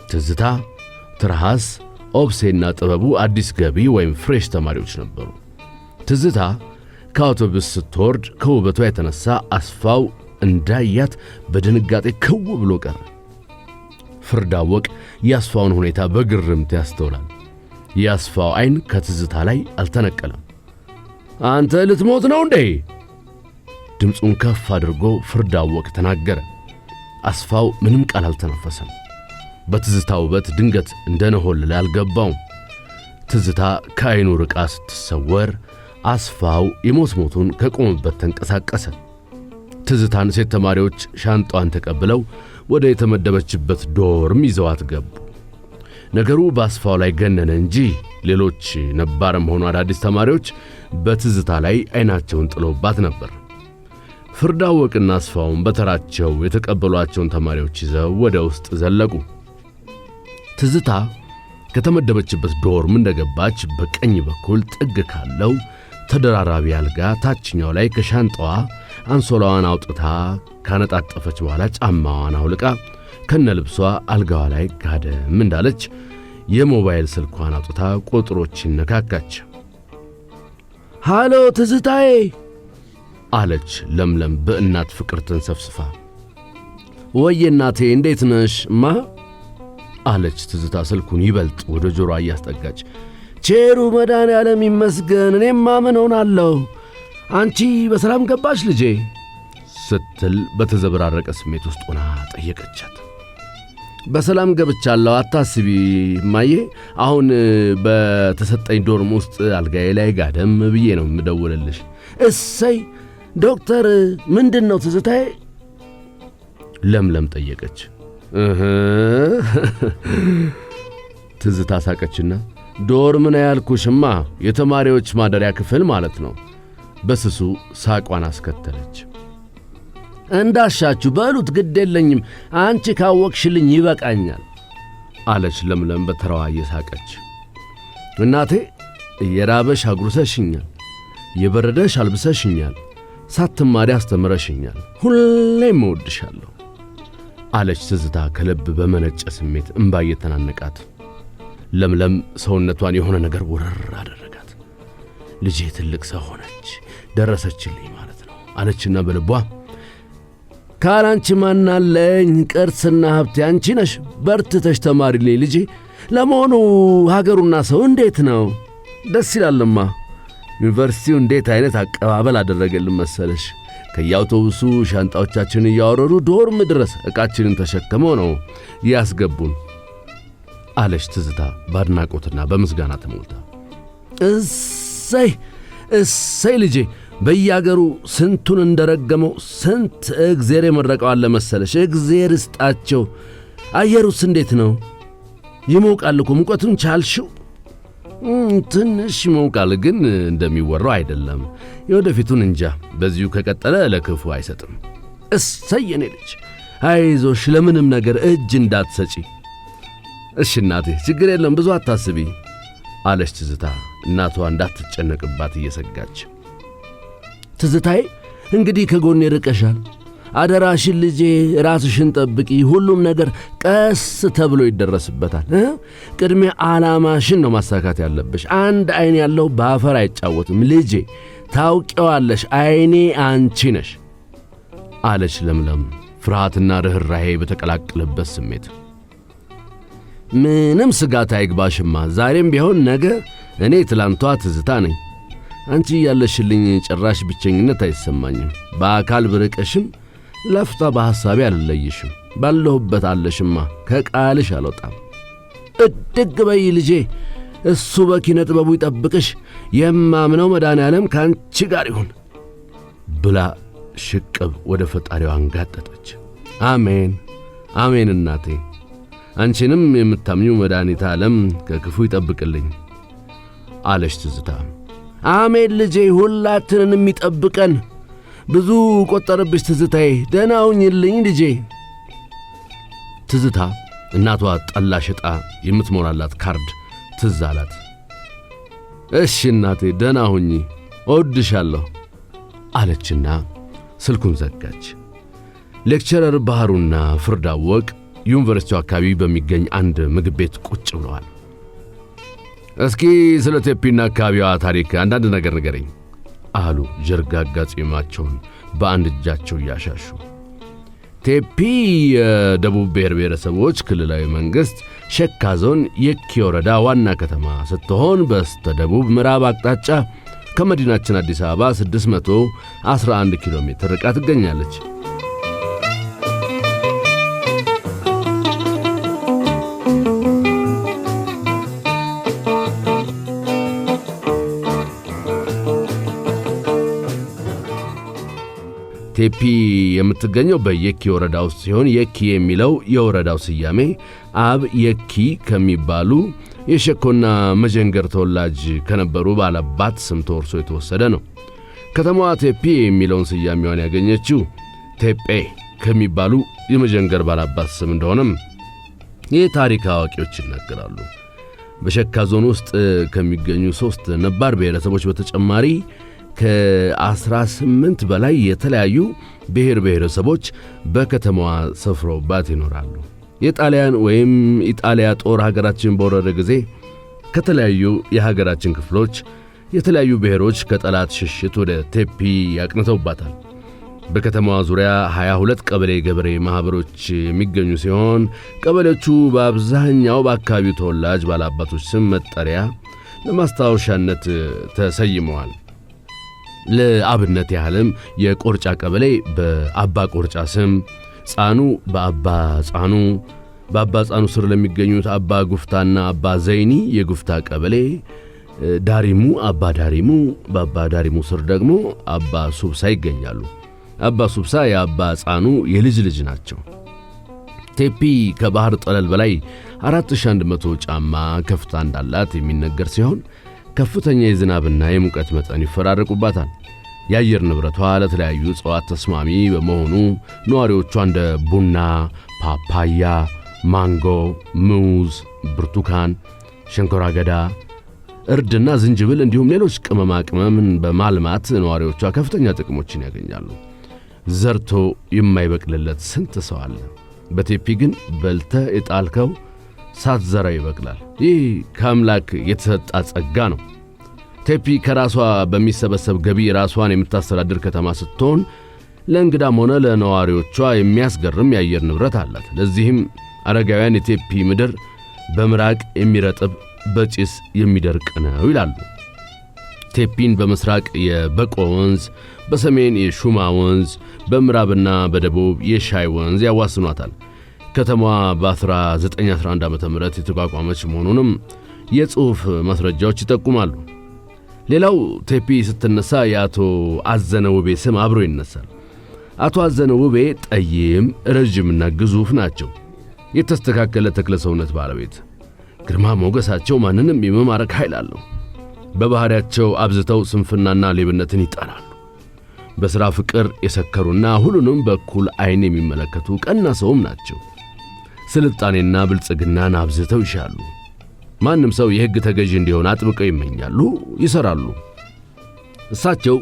ትዝታ፣ ትርሃስ፣ ኦብሴና ጥበቡ አዲስ ገቢ ወይም ፍሬሽ ተማሪዎች ነበሩ። ትዝታ ከአውቶቡስ ስትወርድ ከውበቷ የተነሳ አስፋው እንዳያት በድንጋጤ ክው ብሎ ቀረ። ፍርዳወቅ የአስፋውን ሁኔታ በግርምት ያስተውላል። የአስፋው ዓይን ከትዝታ ላይ አልተነቀለም። አንተ ልትሞት ነው እንዴ? ድምፁን ከፍ አድርጎ ፍርዳወቅ ተናገረ። አስፋው ምንም ቃል አልተነፈሰም። በትዝታ ውበት ድንገት እንደነሆለለ አልገባውም። ትዝታ ከዓይኑ ርቃ ስትሰወር አስፋው የሞት ሞቱን ከቆመበት ተንቀሳቀሰ። ትዝታን ሴት ተማሪዎች ሻንጣዋን ተቀብለው ወደ የተመደበችበት ዶርም ይዘዋት ገቡ። ነገሩ በአስፋው ላይ ገነነ እንጂ ሌሎች ነባርም ሆኑ አዳዲስ ተማሪዎች በትዝታ ላይ ዓይናቸውን ጥለውባት ነበር። ፍርዳወቅና አስፋውን በተራቸው የተቀበሏቸውን ተማሪዎች ይዘው ወደ ውስጥ ዘለቁ። ትዝታ ከተመደበችበት ዶርም እንደገባች በቀኝ በኩል ጥግ ካለው ተደራራቢ አልጋ ታችኛው ላይ ከሻንጣዋ አንሶላዋን አውጥታ ካነጣጠፈች በኋላ ጫማዋን አውልቃ ከነልብሷ አልጋዋ ላይ ጋደም እንዳለች የሞባይል ስልኳን አውጥታ ቁጥሮችን ነካካች። ሃሎ ትዝታዬ አለች ለምለም በእናት ፍቅር ተንሰፍስፋ። ወዬ እናቴ እንዴት ነሽ ማ አለች ትዝታ ስልኩን ይበልጥ ወደ ጆሮዋ እያስጠጋች። ቼሩ መድኃኔዓለም ይመስገን፣ እኔማ ምን ሆናለሁ? አንቺ በሰላም ገባሽ ልጄ ስትል በተዘበራረቀ ስሜት ውስጥ ሆና ጠየቀቻት። በሰላም ገብቻለሁ አታስቢ ማዬ፣ አሁን በተሰጠኝ ዶርም ውስጥ አልጋዬ ላይ ጋደም ብዬ ነው የምደውልልሽ። እሰይ ዶክተር ምንድን ነው ትዝታዬ? ለምለም ጠየቀች። ትዝታ ሳቀችና ዶርም ነው ያልኩሽማ የተማሪዎች ማደሪያ ክፍል ማለት ነው በስሱ ሳቋን አስከተለች። እንዳሻችሁ በሉት ግድ የለኝም፣ አንቺ ካወቅሽልኝ ይበቃኛል አለች ለምለም በተራዋ እየሳቀች። እናቴ እየራበሽ አጉርሰሽኛል፣ የበረደሽ አልብሰሽኛል፣ ሳትማሪ አስተምረሽኛል፣ ሁሌም እወድሻለሁ አለች ትዝታ ከልብ በመነጨ ስሜት እንባ እየተናነቃት። ለምለም ሰውነቷን የሆነ ነገር ውርር አደረጋት። ልጄ ትልቅ ሰው ሆነች፣ ደረሰችልኝ ማለት ነው አለችና በልቧ ካላንቺ ማናለኝ? ቅርስና ሀብቴ አንቺ ነሽ፣ በርትተሽ ተማሪልኝ ልጄ። ለመሆኑ ሀገሩና ሰው እንዴት ነው? ደስ ይላልማ። ዩኒቨርሲቲው እንዴት አይነት አቀባበል አደረገልን መሰለሽ? ከየአውቶቡሱ ሻንጣዎቻችንን እያወረዱ ዶርም ድረስ ዕቃችንን ተሸክመው ነው ያስገቡን አለች ትዝታ በአድናቆትና በምስጋና ተሞልታ። እሰይ እሰይ ልጄ፣ በያገሩ ስንቱን እንደረገመው ስንት እግዜር የመረቀው አለ መሰለሽ። እግዜር እስጣቸው። አየሩስ እንዴት ነው? ይሞቃል እኮ። ሙቀቱን ቻልሽው? ትንሽ ይሞቃል፣ ግን እንደሚወራው አይደለም። የወደፊቱን እንጃ። በዚሁ ከቀጠለ ለክፉ አይሰጥም። እሰይ የኔ ልጅ፣ አይዞሽ፣ ለምንም ነገር እጅ እንዳትሰጪ። እሺ እናቴ፣ ችግር የለም፣ ብዙ አታስቢ አለች ትዝታ እናቷ እንዳትጨነቅባት እየሰጋች። ትዝታዬ እንግዲህ ከጎኔ ርቀሻል። አደራሽን ልጄ፣ ራስሽን ጠብቂ። ሁሉም ነገር ቀስ ተብሎ ይደረስበታል። ቅድሚያ ዓላማሽን ነው ማሳካት ያለብሽ። አንድ አይን ያለው በአፈር አይጫወትም ልጄ፣ ታውቂዋለሽ። አይኔ አንቺ ነሽ አለች ለምለም ፍርሃትና ርኅራኄ በተቀላቀለበት ስሜት። ምንም ስጋት አይግባሽማ። ዛሬም ቢሆን ነገ እኔ ትላንቷ ትዝታ ነኝ። አንቺ ያለሽልኝ ጭራሽ ብቸኝነት አይሰማኝም። በአካል ብርቅሽም ለፍታ በሐሳቤ አልለይሽም። ባለሁበት አለሽማ፣ ከቃልሽ አልወጣም። እድግ በይ ልጄ፣ እሱ በኪነ ጥበቡ ይጠብቅሽ። የማምነው መድኃኔዓለም ከአንቺ ጋር ይሁን ብላ ሽቅብ ወደ ፈጣሪዋ አንጋጠጠች። አሜን አሜን እናቴ፣ አንቺንም የምታምኙ መድኃኒተ ዓለም ከክፉ ይጠብቅልኝ አለች ትዝታ። አሜን ልጄ፣ ሁላችንንም ይጠብቀን። ብዙ ቆጠረብሽ ትዝታዬ፣ ደህና ሁኝልኝ ልጄ። ትዝታ እናቷ ጠላ ሽጣ የምትሞላላት ካርድ ትዝ አላት። እሺ እናቴ፣ ደህና ሁኚ፣ እወድሻለሁ አለችና ስልኩን ዘጋች። ሌክቸረር ባህሩና ፍርዳወቅ ዩኒቨርሲቲው አካባቢ በሚገኝ አንድ ምግብ ቤት ቁጭ ብለዋል። እስኪ ስለ ቴፒና አካባቢዋ ታሪክ አንዳንድ ነገር ንገረኝ አሉ ጀርጋጋ ጺማቸውን በአንድ እጃቸው እያሻሹ። ቴፒ የደቡብ ብሔር ብሔረሰቦች ክልላዊ መንግሥት ሸካ ዞን የኪ ወረዳ ዋና ከተማ ስትሆን በስተ ደቡብ ምዕራብ አቅጣጫ ከመዲናችን አዲስ አበባ 611 ኪሎ ሜትር ርቃ ትገኛለች። ቴፒ የምትገኘው በየኪ ወረዳ ውስጥ ሲሆን የኪ የሚለው የወረዳው ስያሜ አብ የኪ ከሚባሉ የሸኮና መጀንገር ተወላጅ ከነበሩ ባላባት ስም ተወርሶ የተወሰደ ነው። ከተማዋ ቴፒ የሚለውን ስያሜዋን ያገኘችው ቴጴ ከሚባሉ የመጀንገር ባላባት ስም እንደሆነም የታሪክ አዋቂዎች ይናገራሉ። በሸካ ዞን ውስጥ ከሚገኙ 3 ነባር ብሔረሰቦች በተጨማሪ ከ18 በላይ የተለያዩ ብሔረሰቦች በከተማዋ ሰፍረውባት ይኖራሉ። የጣሊያን ወይም ኢጣሊያ ጦር ሀገራችን በወረረ ጊዜ ከተለያዩ የሀገራችን ክፍሎች የተለያዩ ብሔሮች ከጠላት ሽሽት ወደ ቴፒ ያቅንተውባታል። በከተማዋ ዙሪያ 22 ቀበሌ ገበሬ ማህበሮች የሚገኙ ሲሆን ቀበሌዎቹ በአብዛኛው በአካባቢው ተወላጅ ባላባቶች ስም መጠሪያ ለማስታወሻነት ተሰይመዋል። ለአብነት ያህልም የቆርጫ ቀበሌ በአባ ቆርጫ ስም፣ ጻኑ በአባ ጻኑ፣ በአባ ጻኑ ስር ለሚገኙት አባ ጉፍታና አባ ዘይኒ የጉፍታ ቀበሌ፣ ዳሪሙ አባ ዳሪሙ፣ በአባ ዳሪሙ ስር ደግሞ አባ ሱብሳ ይገኛሉ። አባ ሱብሳ የአባ ጻኑ የልጅ ልጅ ናቸው። ቴፒ ከባህር ጠለል በላይ 4100 ጫማ ከፍታ እንዳላት የሚነገር ሲሆን ከፍተኛ የዝናብና የሙቀት መጠን ይፈራረቁባታል። የአየር ንብረቷ ለተለያዩ እጽዋት ተስማሚ በመሆኑ ነዋሪዎቿ እንደ ቡና፣ ፓፓያ፣ ማንጎ፣ ሙዝ፣ ብርቱካን፣ ሸንኮራ አገዳ፣ እርድና ዝንጅብል እንዲሁም ሌሎች ቅመማ ቅመምን በማልማት ነዋሪዎቿ ከፍተኛ ጥቅሞችን ያገኛሉ። ዘርቶ የማይበቅልለት ስንት ሰው አለ። በቴፒ ግን በልተ የጣልከው ሳትዘራ ይበቅላል። ይህ ከአምላክ የተሰጣ ጸጋ ነው። ቴፒ ከራሷ በሚሰበሰብ ገቢ ራሷን የምታስተዳድር ከተማ ስትሆን ለእንግዳም ሆነ ለነዋሪዎቿ የሚያስገርም የአየር ንብረት አላት። ለዚህም አረጋውያን የቴፒ ምድር በምራቅ የሚረጥብ በጭስ የሚደርቅ ነው ይላሉ። ቴፒን በምስራቅ የበቆ ወንዝ፣ በሰሜን የሹማ ወንዝ፣ በምዕራብና በደቡብ የሻይ ወንዝ ያዋስኗታል። ከተማዋ በ1911 ዓ.ም የተቋቋመች መሆኑንም የጽሑፍ ማስረጃዎች ይጠቁማሉ። ሌላው ቴፒ ስትነሳ የአቶ አዘነ ውቤ ስም አብሮ ይነሳል። አቶ አዘነ ውቤ ጠይም፣ ረጅምና ግዙፍ ናቸው። የተስተካከለ ተክለ ሰውነት ባለቤት፣ ግርማ ሞገሳቸው ማንንም የመማረክ ኃይል አለው። በባህሪያቸው አብዝተው ስንፍናና ሌብነትን ይጠላሉ። በሥራ ፍቅር የሰከሩና ሁሉንም በኩል ዓይን የሚመለከቱ ቀና ሰውም ናቸው። ስልጣኔና ብልጽግናን አብዝተው ይሻሉ። ማንም ሰው የሕግ ተገዢ እንዲሆን አጥብቀው ይመኛሉ፣ ይሰራሉ። እሳቸው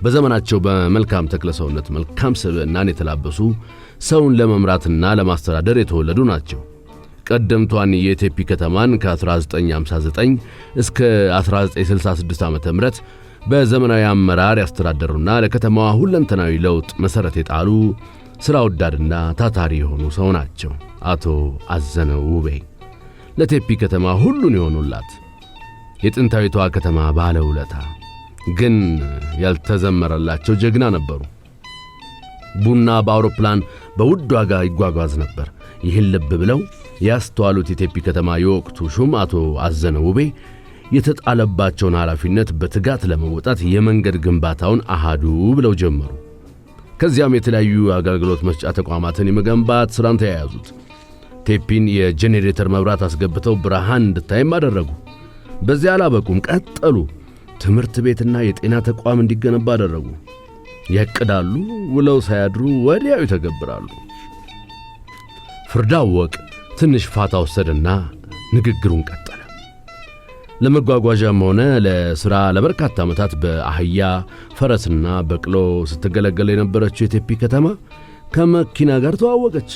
በዘመናቸው በመልካም ተክለ ሰውነት መልካም ስብዕናን የተላበሱ ሰውን ለመምራትና ለማስተዳደር የተወለዱ ናቸው። ቀደምቷን የቴፒ ከተማን ከ1959 እስከ 1966 ዓ.ም በዘመናዊ አመራር ያስተዳደሩና ለከተማዋ ሁለንተናዊ ለውጥ መሠረት የጣሉ ሥራ ወዳድና ታታሪ የሆኑ ሰው ናቸው። አቶ አዘነ ውቤ ለቴፒ ከተማ ሁሉን የሆኑላት የጥንታዊቷ ከተማ ባለውለታ ግን ያልተዘመረላቸው ጀግና ነበሩ። ቡና በአውሮፕላን በውድ ዋጋ ይጓጓዝ ነበር። ይህን ልብ ብለው ያስተዋሉት የቴፒ ከተማ የወቅቱ ሹም አቶ አዘነ ውቤ የተጣለባቸውን ኃላፊነት በትጋት ለመወጣት የመንገድ ግንባታውን አሃዱ ብለው ጀመሩ። ከዚያም የተለያዩ አገልግሎት መስጫ ተቋማትን የመገንባት ሥራን ተያያዙት። ቴፒን የጄኔሬተር መብራት አስገብተው ብርሃን እንድታይም አደረጉ። በዚያ አላበቁም፣ ቀጠሉ። ትምህርት ቤትና የጤና ተቋም እንዲገነባ አደረጉ። ያቅዳሉ፣ ውለው ሳያድሩ ወዲያው ይተገብራሉ። ፍርዳወቅ ትንሽ ፋታ ወሰደና ንግግሩን ቀጠለ። ለመጓጓዣም ሆነ ለሥራ ለበርካታ ዓመታት በአህያ ፈረስና በቅሎ ስትገለገል የነበረችው የቴፒ ከተማ ከመኪና ጋር ተዋወቀች።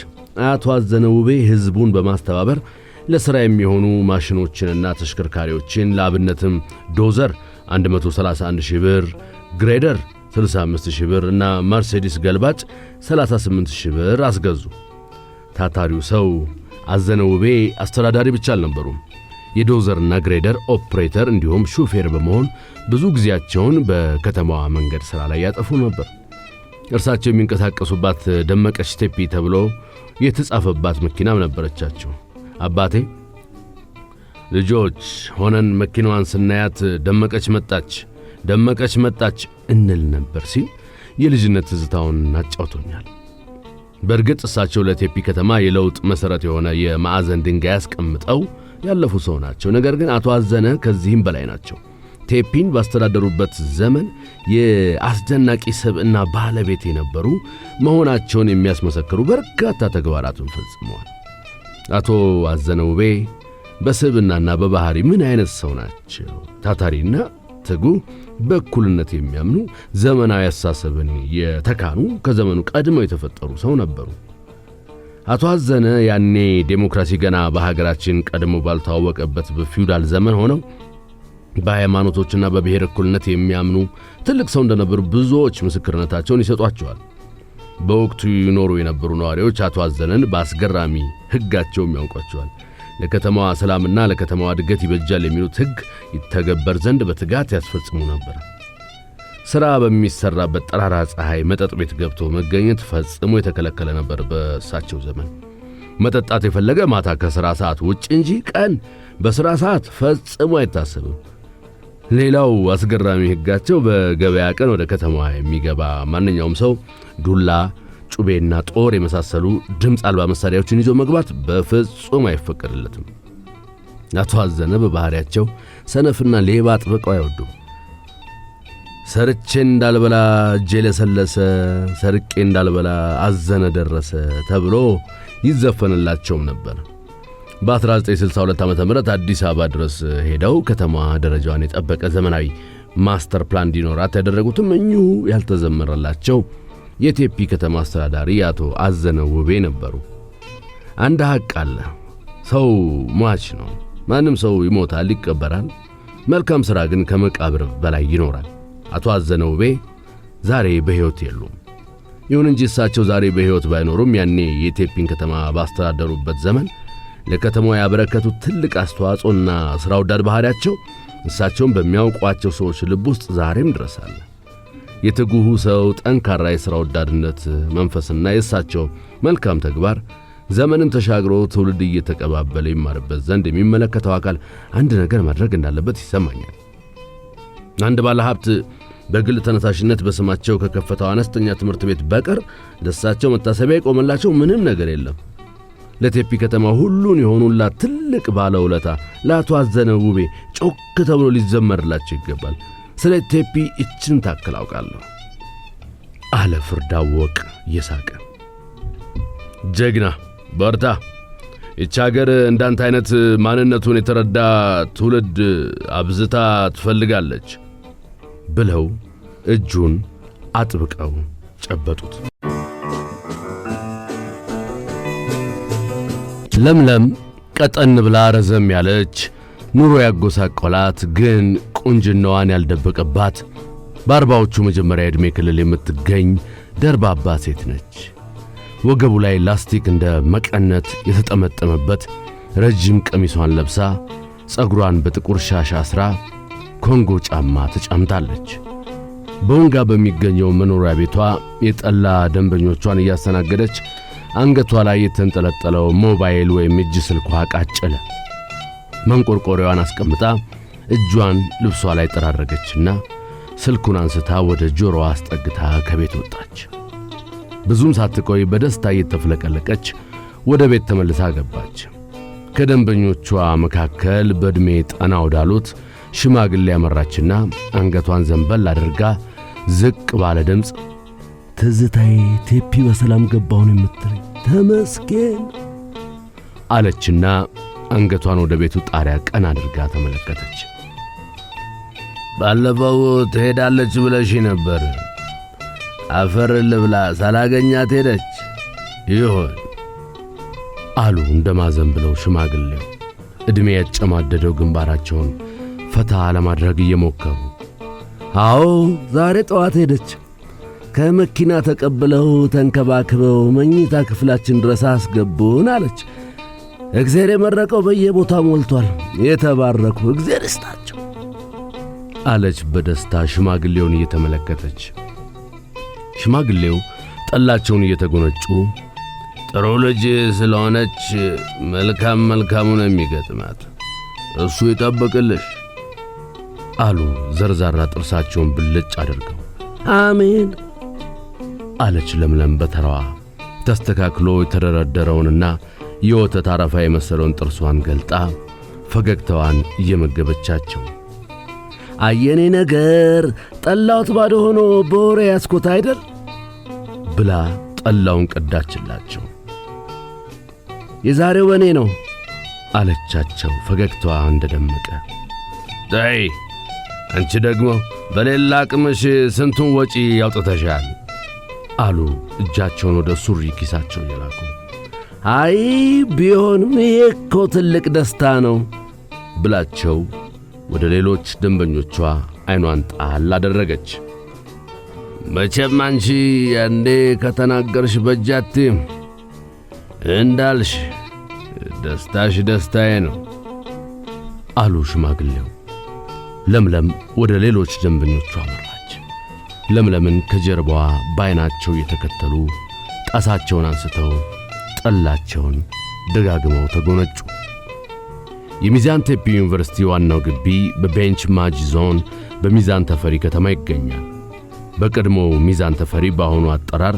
አቶ አዘነ ውቤ ሕዝቡን በማስተባበር ለሥራ የሚሆኑ ማሽኖችንና ተሽከርካሪዎችን ለአብነትም ዶዘር 131,000 ብር፣ ግሬደር 65,000 ብር እና መርሴዲስ ገልባጭ 38,000 ብር አስገዙ። ታታሪው ሰው አዘነ ውቤ አስተዳዳሪ ብቻ አልነበሩም። የዶዘርና ግሬደር ኦፕሬተር እንዲሁም ሹፌር በመሆን ብዙ ጊዜያቸውን በከተማዋ መንገድ ሥራ ላይ ያጠፉ ነበር። እርሳቸው የሚንቀሳቀሱባት ደመቀች ቴፒ ተብሎ የተጻፈባት መኪናም ነበረቻቸው። አባቴ ልጆች ሆነን መኪናዋን ስናያት ደመቀች መጣች እንል ነበር ሲል የልጅነት ትዝታውን አጫውቶኛል። በእርግጥ እሳቸው ለቴፒ ከተማ የለውጥ መሠረት የሆነ የማዕዘን ድንጋይ አስቀምጠው ያለፉ ሰው ናቸው። ነገር ግን አቶ አዘነ ከዚህም በላይ ናቸው። ቴፒን ባስተዳደሩበት ዘመን የአስደናቂ ሰብዕና ባለቤት የነበሩ መሆናቸውን የሚያስመሰክሩ በርካታ ተግባራትን ፈጽመዋል። አቶ አዘነ ውቤ በስብዕናና በባህሪ ምን አይነት ሰው ናቸው? ታታሪና ትጉ፣ በእኩልነት የሚያምኑ፣ ዘመናዊ አስተሳሰብን የተካኑ፣ ከዘመኑ ቀድመው የተፈጠሩ ሰው ነበሩ። አቶ አዘነ ያኔ ዴሞክራሲ ገና በሀገራችን ቀድሞ ባልታወቀበት በፊውዳል ዘመን ሆነው በሃይማኖቶችና በብሔር እኩልነት የሚያምኑ ትልቅ ሰው እንደነበሩ ብዙዎች ምስክርነታቸውን ይሰጧቸዋል። በወቅቱ ይኖሩ የነበሩ ነዋሪዎች አቶ አዘነን በአስገራሚ ሕጋቸውም ያውቋቸዋል። ለከተማዋ ሰላምና ለከተማዋ እድገት ይበጃል የሚሉት ሕግ ይተገበር ዘንድ በትጋት ያስፈጽሙ ነበር። ሥራ በሚሰራበት ጠራራ ፀሐይ መጠጥ ቤት ገብቶ መገኘት ፈጽሞ የተከለከለ ነበር። በእሳቸው ዘመን መጠጣት የፈለገ ማታ ከሥራ ሰዓት ውጭ እንጂ ቀን በሥራ ሰዓት ፈጽሞ አይታሰብም። ሌላው አስገራሚ ሕጋቸው በገበያ ቀን ወደ ከተማዋ የሚገባ ማንኛውም ሰው ዱላ፣ ጩቤና ጦር የመሳሰሉ ድምፅ አልባ መሳሪያዎችን ይዞ መግባት በፍጹም አይፈቀድለትም። አቶ አዘነ በባህሪያቸው ሰነፍና ሌባ አጥብቀው አይወዱም። ሰርቼ እንዳልበላ እጄ ለሰለሰ፣ ሰርቄ እንዳልበላ አዘነ ደረሰ ተብሎ ይዘፈንላቸውም ነበር። በ1962 ዓ.ም አዲስ አበባ ድረስ ሄደው ከተማ ደረጃዋን የጠበቀ ዘመናዊ ማስተር ፕላን እንዲኖራት ያደረጉትም እኚሁ ያልተዘመረላቸው የቴፒ ከተማ አስተዳዳሪ አቶ አዘነ ውቤ ነበሩ። አንድ ሐቅ አለ። ሰው ሟች ነው። ማንም ሰው ይሞታል፣ ይቀበራል። መልካም ሥራ ግን ከመቃብር በላይ ይኖራል። አቶ አዘነ ውቤ ዛሬ በሕይወት የሉም። ይሁን እንጂ እሳቸው ዛሬ በሕይወት ባይኖሩም ያኔ የቴፒን ከተማ ባስተዳደሩበት ዘመን ለከተማዋ ያበረከቱት ትልቅ አስተዋጽኦና ሥራ ወዳድ ባህሪያቸው እሳቸውን በሚያውቋቸው ሰዎች ልብ ውስጥ ዛሬም ድረስ አለ። የትጉሁ ሰው ጠንካራ የሥራ ወዳድነት መንፈስና የእሳቸው መልካም ተግባር ዘመንን ተሻግሮ ትውልድ እየተቀባበለ ይማርበት ዘንድ የሚመለከተው አካል አንድ ነገር ማድረግ እንዳለበት ይሰማኛል። አንድ ባለ ሀብት በግል ተነሳሽነት በስማቸው ከከፈተው አነስተኛ ትምህርት ቤት በቀር ለእሳቸው መታሰቢያ የቆመላቸው ምንም ነገር የለም። ለቴፒ ከተማ ሁሉን የሆኑላት ትልቅ ባለውለታ ለአቶ አዘነ ውቤ ጮክ ተብሎ ሊዘመርላቸው ይገባል። ስለ ቴፒ እችን ታክል አውቃለሁ አለ ፍርድ አወቅ እየሳቀ። ጀግና በርታ፣ ይህች አገር እንዳንተ አይነት ማንነቱን የተረዳ ትውልድ አብዝታ ትፈልጋለች ብለው እጁን አጥብቀው ጨበጡት። ለምለም ቀጠን ብላ ረዘም ያለች ኑሮ ያጎሳቆላት ግን ቁንጅናዋን ያልደበቀባት በአርባዎቹ መጀመሪያ ዕድሜ ክልል የምትገኝ ደርባባ ሴት ነች። ወገቡ ላይ ላስቲክ እንደ መቀነት የተጠመጠመበት ረጅም ቀሚሷን ለብሳ ጸጉሯን በጥቁር ሻሽ አስራ ኮንጎ ጫማ ተጫምታለች። በወንጋ በሚገኘው መኖሪያ ቤቷ የጠላ ደንበኞቿን እያስተናገደች አንገቷ ላይ የተንጠለጠለው ሞባይል ወይም እጅ ስልኳ ቃጨለ። መንቆርቆሪያዋን አስቀምጣ እጇን ልብሷ ላይ ጠራረገችና ስልኩን አንስታ ወደ ጆሮዋ አስጠግታ ከቤት ወጣች። ብዙም ሳትቆይ በደስታ እየተፍለቀለቀች ወደ ቤት ተመልሳ ገባች። ከደንበኞቿ መካከል በዕድሜ ጠና ወዳሉት ሽማግሌ ያመራችና አንገቷን ዘንበል አድርጋ ዝቅ ባለ ድምፅ ትዝታዬ ቴፒ በሰላም ገባውን የምትለኝ ተመስገን አለችና አንገቷን ወደ ቤቱ ጣሪያ ቀና አድርጋ ተመለከተች። ባለፈው ትሄዳለች ብለሽ ነበር። አፈር ልብላ ሳላገኛት ሄደች ይሆን አሉ እንደማዘን ብለው ሽማግሌው ዕድሜ ያጨማደደው ግንባራቸውን ፈታ ለማድረግ እየሞከሩ። አዎ ዛሬ ጠዋት ሄደች። ከመኪና ተቀብለው ተንከባክበው መኝታ ክፍላችን ድረስ አስገቡን አለች። እግዚአብሔር የመረቀው በየቦታው ሞልቷል። የተባረኩ እግዚአብሔር ይስጣቸው አለች በደስታ ሽማግሌውን እየተመለከተች። ሽማግሌው ጠላቸውን እየተጎነጩ ጥሩ ልጅ ስለሆነች መልካም መልካሙን የሚገጥማት እሱ ይጠብቅልሽ አሉ ዘርዛራ ጥርሳቸውን ብልጭ አድርገው። አሜን አለች ለምለም በተራዋ ተስተካክሎ የተደረደረውንና የወተት አረፋ የመሰለውን ጥርሷን ገልጣ ፈገግታዋን እየመገበቻቸው። አየኔ ነገር ጠላውት ባዶ ሆኖ በወሬ ያስኮት አይደል ብላ ጠላውን ቀዳችላቸው። የዛሬው በኔ ነው አለቻቸው ፈገግታዋ እንደደመቀ። ዳይ አንቺ ደግሞ በሌላ አቅምሽ ስንቱን ወጪ ያውጥተሻል አሉ እጃቸውን ወደ ሱሪ ኪሳቸው እየላኩ። አይ ቢሆንም ይሄ እኮ ትልቅ ደስታ ነው ብላቸው ወደ ሌሎች ደንበኞቿ አይኗን ጣል አደረገች። መቼም አንቺ ያንዴ ከተናገርሽ በጃቴም እንዳልሽ ደስታሽ ደስታዬ ነው አሉ ሽማግሌው። ለምለም ወደ ሌሎች ደንበኞቿ አመራች። ለምለምን ከጀርባዋ ባይናቸው እየተከተሉ ጣሳቸውን አንስተው ጠላቸውን ደጋግመው ተጎነጩ። የሚዛን ቴፒ ዩኒቨርሲቲ ዋናው ግቢ በቤንች ማጂ ዞን በሚዛን ተፈሪ ከተማ ይገኛል። በቀድሞው ሚዛን ተፈሪ በአሁኑ አጠራር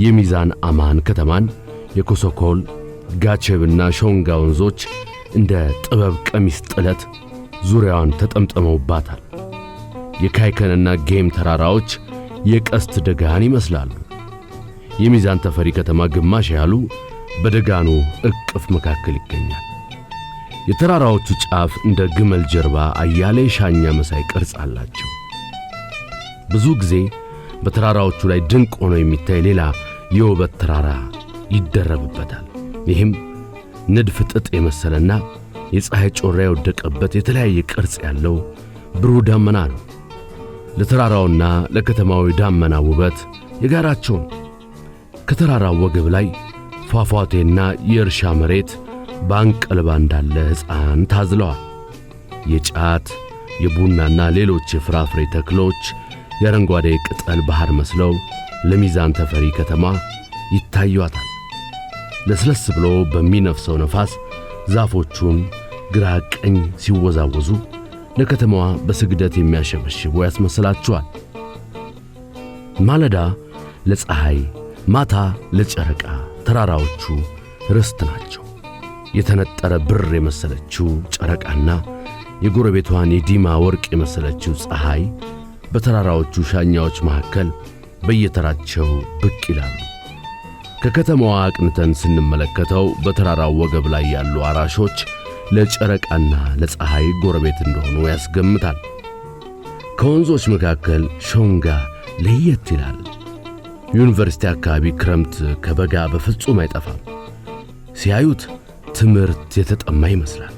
የሚዛን አማን ከተማን የኮሶኮል ጋቸብና ሾንጋ ወንዞች እንደ ጥበብ ቀሚስ ጥለት ዙሪያዋን ተጠምጥመውባታል። የካይከንና ጌም ተራራዎች የቀስት ደጋን ይመስላሉ። የሚዛን ተፈሪ ከተማ ግማሽ ያሉ በደጋኑ እቅፍ መካከል ይገኛል። የተራራዎቹ ጫፍ እንደ ግመል ጀርባ አያሌ ሻኛ መሳይ ቅርጽ አላቸው። ብዙ ጊዜ በተራራዎቹ ላይ ድንቅ ሆኖ የሚታይ ሌላ የውበት ተራራ ይደረብበታል። ይህም ንድፍ ጥጥ የመሰለና የፀሐይ ጮራ የወደቀበት የተለያየ ቅርጽ ያለው ብሩህ ዳመና ነው። ለተራራውና ለከተማው ዳመና ውበት የጋራቸው ነው። ከተራራው ወገብ ላይ ፏፏቴና የእርሻ መሬት ባንቀልባ እንዳለ ሕፃን ታዝለዋል። የጫት የቡናና ሌሎች የፍራፍሬ ተክሎች የአረንጓዴ ቅጠል ባህር መስለው ለሚዛን ተፈሪ ከተማ ይታዩአታል። ለስለስ ብሎ በሚነፍሰው ነፋስ ዛፎቹን ግራ ቀኝ ሲወዛወዙ ለከተማዋ በስግደት የሚያሸበሽቡ ያስመስላቸዋል። ማለዳ ለፀሐይ፣ ማታ ለጨረቃ ተራራዎቹ ርስት ናቸው። የተነጠረ ብር የመሰለችው ጨረቃና የጎረቤቷን የዲማ ወርቅ የመሰለችው ፀሐይ በተራራዎቹ ሻኛዎች መካከል በየተራቸው ብቅ ይላሉ። ከከተማዋ አቅንተን ስንመለከተው በተራራው ወገብ ላይ ያሉ አራሾች ለጨረቃና ለፀሐይ ጎረቤት እንደሆኑ ያስገምታል። ከወንዞች መካከል ሾንጋ ለየት ይላል። ዩኒቨርሲቲ አካባቢ ክረምት ከበጋ በፍጹም አይጠፋም። ሲያዩት ትምህርት የተጠማ ይመስላል።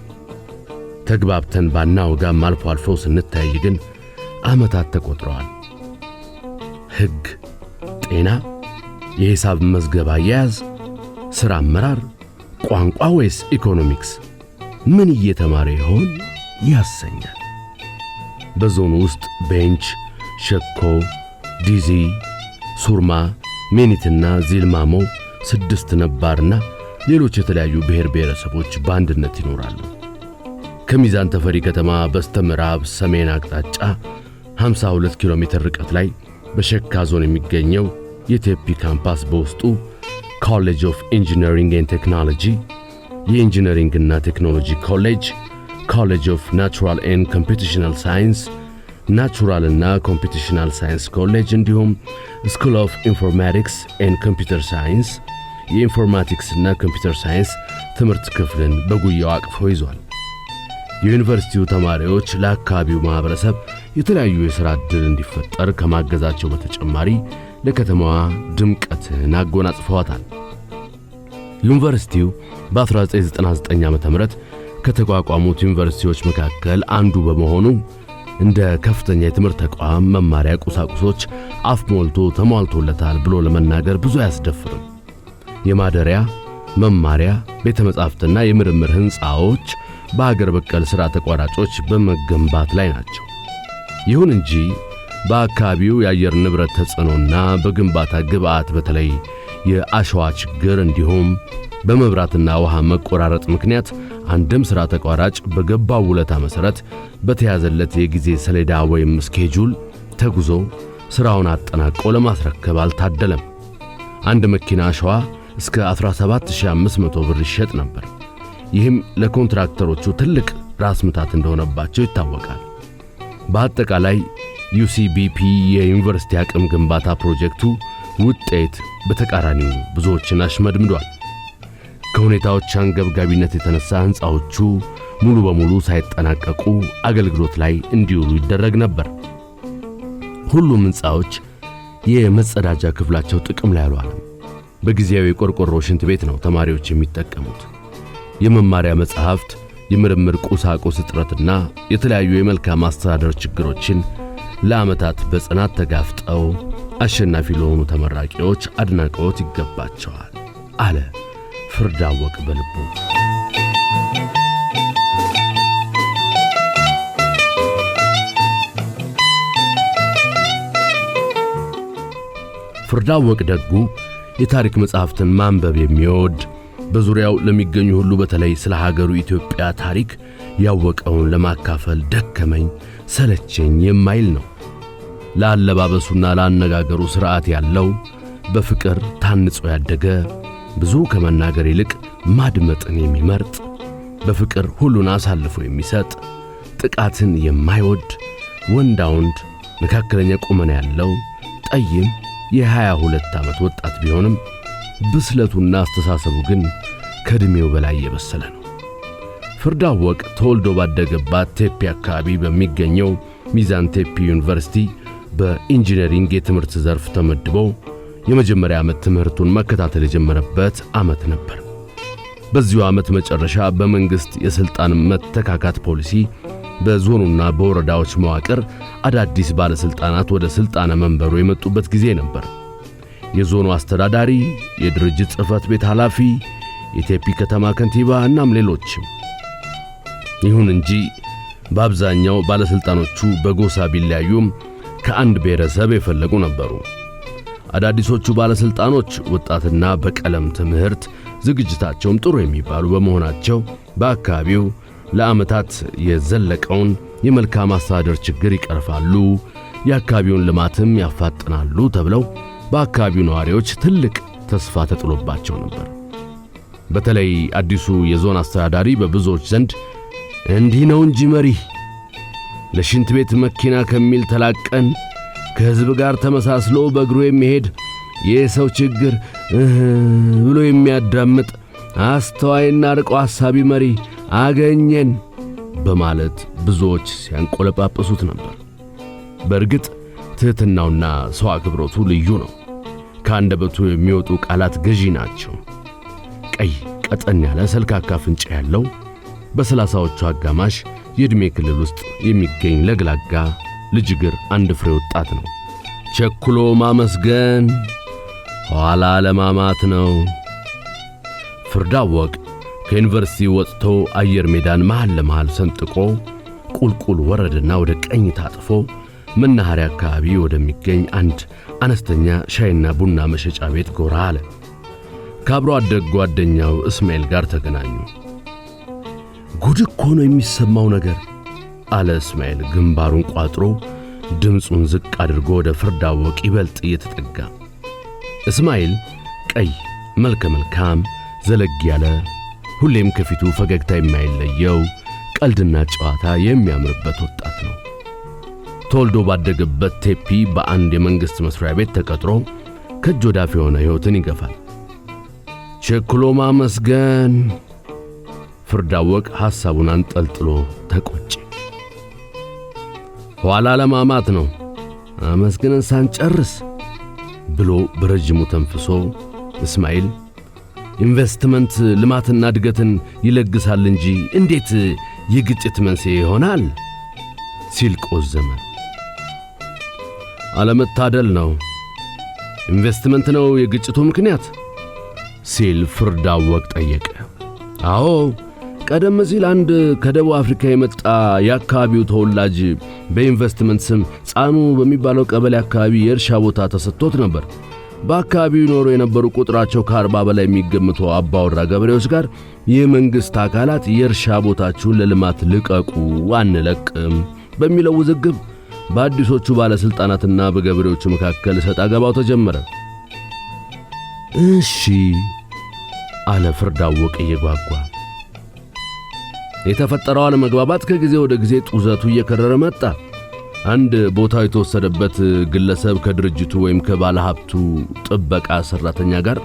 ተግባብተን ባናወጋም አልፎ አልፎ ስንታይ ግን ዓመታት ተቆጥረዋል። ሕግ፣ ጤና፣ የሂሳብ መዝገብ አያያዝ፣ ሥራ አመራር፣ ቋንቋ ወይስ ኢኮኖሚክስ ምን እየተማረ ይሆን ያሰኛል። በዞኑ ውስጥ ቤንች፣ ሸኮ፣ ዲዚ፣ ሱርማ፣ ሜኒትና ዚልማሞ 6 ነባርና ሌሎች የተለያዩ ብሔር ብሔረሰቦች በአንድነት ይኖራሉ። ከሚዛን ተፈሪ ከተማ በስተምዕራብ ሰሜን አቅጣጫ 52 ኪሎ ሜትር ርቀት ላይ በሸካ ዞን የሚገኘው የቴፒ ካምፓስ በውስጡ ኮሌጅ ኦፍ ኢንጂነሪንግ ኤንድ ቴክኖሎጂ፣ የኢንጂነሪንግና ቴክኖሎጂ ኮሌጅ፣ ኮሌጅ ኦፍ ናቹራል ኤንድ ኮምፒቲሽናል ሳይንስ፣ ናቹራልና ኮምፒቲሽናል ሳይንስ ኮሌጅ እንዲሁም ስኩል ኦፍ ኢንፎርማቲክስ ኤንድ ኮምፒውተር ሳይንስ የኢንፎርማቲክስ እና ኮምፒውተር ሳይንስ ትምህርት ክፍልን በጉያው አቅፎ ይዟል። የዩኒቨርሲቲው ተማሪዎች ለአካባቢው ማህበረሰብ የተለያዩ የሥራ ዕድል እንዲፈጠር ከማገዛቸው በተጨማሪ ለከተማዋ ድምቀትን አጎናጽፈዋታል። ዩኒቨርሲቲው በ1999 ዓ.ም ከተቋቋሙት ዩኒቨርሲቲዎች መካከል አንዱ በመሆኑ እንደ ከፍተኛ የትምህርት ተቋም መማሪያ ቁሳቁሶች አፍ ሞልቶ ተሟልቶለታል ብሎ ለመናገር ብዙ አያስደፍርም። የማደሪያ፣ መማሪያ፣ ቤተ መጻሕፍትና የምርምር ሕንፃዎች በአገር በቀል ሥራ ተቋራጮች በመገንባት ላይ ናቸው። ይሁን እንጂ በአካባቢው የአየር ንብረት ተጽዕኖና በግንባታ ግብዓት በተለይ የአሸዋ ችግር እንዲሁም በመብራትና ውሃ መቆራረጥ ምክንያት አንድም ሥራ ተቋራጭ በገባው ውለታ መሠረት በተያዘለት የጊዜ ሰሌዳ ወይም ስኬጁል ተጉዞ ሥራውን አጠናቆ ለማስረከብ አልታደለም። አንድ መኪና አሸዋ እስከ 17500 ብር ይሸጥ ነበር። ይህም ለኮንትራክተሮቹ ትልቅ ራስ ምታት እንደሆነባቸው ይታወቃል። በአጠቃላይ ዩሲቢፒ የዩኒቨርሲቲ አቅም ግንባታ ፕሮጀክቱ ውጤት በተቃራኒው ብዙዎችን አሽመድምዷል። ከሁኔታዎች አንገብጋቢነት የተነሳ ሕንፃዎቹ ሙሉ በሙሉ ሳይጠናቀቁ አገልግሎት ላይ እንዲውሉ ይደረግ ነበር። ሁሉም ሕንፃዎች የመጸዳጃ ክፍላቸው ጥቅም ላይ አልዋለም። በጊዜያዊ የቆርቆሮ ሽንት ቤት ነው ተማሪዎች የሚጠቀሙት። የመማሪያ መጻሕፍት፣ የምርምር ቁሳቁስ እጥረትና የተለያዩ የመልካም አስተዳደር ችግሮችን ለዓመታት በጽናት ተጋፍጠው አሸናፊ ለሆኑ ተመራቂዎች አድናቆት ይገባቸዋል አለ ፍርዳወቅ በልቡ። ፍርዳወቅ ደጉ የታሪክ መጻሕፍትን ማንበብ የሚወድ በዙሪያው ለሚገኙ ሁሉ በተለይ ስለ ሀገሩ ኢትዮጵያ ታሪክ ያወቀውን ለማካፈል ደከመኝ ሰለቸኝ የማይል ነው። ለአለባበሱና ለአነጋገሩ ሥርዓት ያለው በፍቅር ታንጾ ያደገ ብዙ ከመናገር ይልቅ ማድመጥን የሚመርጥ በፍቅር ሁሉን አሳልፎ የሚሰጥ ጥቃትን የማይወድ ወንዳ ወንድ መካከለኛ ቁመና ያለው ጠይም የ22 ዓመት ወጣት ቢሆንም ብስለቱና አስተሳሰቡ ግን ከዕድሜው በላይ የበሰለ ነው። ፍርዳወቅ ተወልዶ ባደገባት ቴፒ አካባቢ በሚገኘው ሚዛን ቴፒ ዩኒቨርሲቲ በኢንጂነሪንግ የትምህርት ዘርፍ ተመድቦ የመጀመሪያ ዓመት ትምህርቱን መከታተል የጀመረበት ዓመት ነበር። በዚሁ ዓመት መጨረሻ በመንግሥት የሥልጣን መተካካት ፖሊሲ በዞኑና በወረዳዎች መዋቅር አዳዲስ ባለሥልጣናት ወደ ሥልጣነ መንበሩ የመጡበት ጊዜ ነበር። የዞኑ አስተዳዳሪ፣ የድርጅት ጽሕፈት ቤት ኃላፊ፣ የቴፒ ከተማ ከንቲባ እናም ሌሎችም። ይሁን እንጂ በአብዛኛው ባለሥልጣኖቹ በጎሳ ቢለያዩም ከአንድ ብሔረሰብ የፈለጉ ነበሩ። አዳዲሶቹ ባለሥልጣኖች ወጣትና በቀለም ትምህርት ዝግጅታቸውም ጥሩ የሚባሉ በመሆናቸው በአካባቢው ለዓመታት የዘለቀውን የመልካም አስተዳደር ችግር ይቀርፋሉ፣ የአካባቢውን ልማትም ያፋጥናሉ ተብለው በአካባቢው ነዋሪዎች ትልቅ ተስፋ ተጥሎባቸው ነበር። በተለይ አዲሱ የዞን አስተዳዳሪ በብዙዎች ዘንድ እንዲህ ነው እንጂ መሪ ለሽንት ቤት መኪና ከሚል ተላቀን ከሕዝብ ጋር ተመሳስሎ በእግሩ የሚሄድ የሰው ችግር ብሎ የሚያዳምጥ አስተዋይና ርቆ ሐሳቢ መሪ አገኘን በማለት ብዙዎች ሲያንቆለጳጵሱት ነበር። በእርግጥ ትሕትናውና ሰው አክብሮቱ ልዩ ነው። ከአንደበቱ የሚወጡ ቃላት ገዢ ናቸው። ቀይ ቀጠን ያለ ሰልካካ አፍንጫ ያለው በሰላሳዎቹ አጋማሽ የዕድሜ ክልል ውስጥ የሚገኝ ለግላጋ ልጅ እግር አንድ ፍሬ ወጣት ነው። ቸኩሎ ማመስገን ኋላ ለማማት ነው። ፍርዳወቅ ከዩኒቨርሲቲ ወጥቶ አየር ሜዳን መሃል ለመሃል ሰንጥቆ ቁልቁል ወረደና ወደ ቀኝ ታጥፎ መናኸሪያ አካባቢ ወደሚገኝ አንድ አነስተኛ ሻይና ቡና መሸጫ ቤት ጎራ አለ። ከአብሮ አደግ ጓደኛው እስማኤል ጋር ተገናኙ። ጉድ እኮ ነው የሚሰማው ነገር አለ እስማኤል ግንባሩን ቋጥሮ ድምፁን ዝቅ አድርጎ ወደ ፍርዳወቅ ይበልጥ እየተጠጋ። እስማኤል ቀይ መልከ መልካም ዘለግ ያለ ሁሌም ከፊቱ ፈገግታ የማይለየው ቀልድና ጨዋታ የሚያምርበት ወጣት ነው። ተወልዶ ባደገበት ቴፒ በአንድ የመንግሥት መስሪያ ቤት ተቀጥሮ ከእጅ ወዳፍ የሆነ ሕይወትን ይገፋል። ቸኩሎ ማመስገን ፍርዳወቅ ሐሳቡን አንጠልጥሎ ተቆጨ። ኋላ ለማማት ነው አመስግነን ሳንጨርስ ብሎ በረጅሙ ተንፍሶ እስማኤል ኢንቨስትመንት ልማትና እድገትን ይለግሳል እንጂ እንዴት የግጭት መንስኤ ይሆናል ሲል ቆዘመ። አለመታደል ነው ኢንቨስትመንት ነው የግጭቱ ምክንያት ሲል ፍርዳወቅ ጠየቀ። አዎ ቀደም ሲል አንድ ከደቡብ አፍሪካ የመጣ የአካባቢው ተወላጅ በኢንቨስትመንት ስም ጻኑ በሚባለው ቀበሌ አካባቢ የእርሻ ቦታ ተሰጥቶት ነበር። በአካባቢው ኖሮ የነበሩ ቁጥራቸው ከ40 በላይ የሚገምቱ አባወራ ገበሬዎች ጋር የመንግሥት አካላት የእርሻ ቦታችሁን ለልማት ልቀቁ አንለቅም በሚለው ውዝግብ በአዲሶቹ ባለሥልጣናትና በገበሬዎቹ መካከል ሰጣ ገባው ተጀመረ። እሺ አለ ፍርዳወቅ እየጓጓ። የተፈጠረው አለመግባባት ከጊዜ ወደ ጊዜ ጡዘቱ እየከረረ መጣ። አንድ ቦታው የተወሰደበት ግለሰብ ከድርጅቱ ወይም ከባለ ሀብቱ ጥበቃ ሠራተኛ ጋር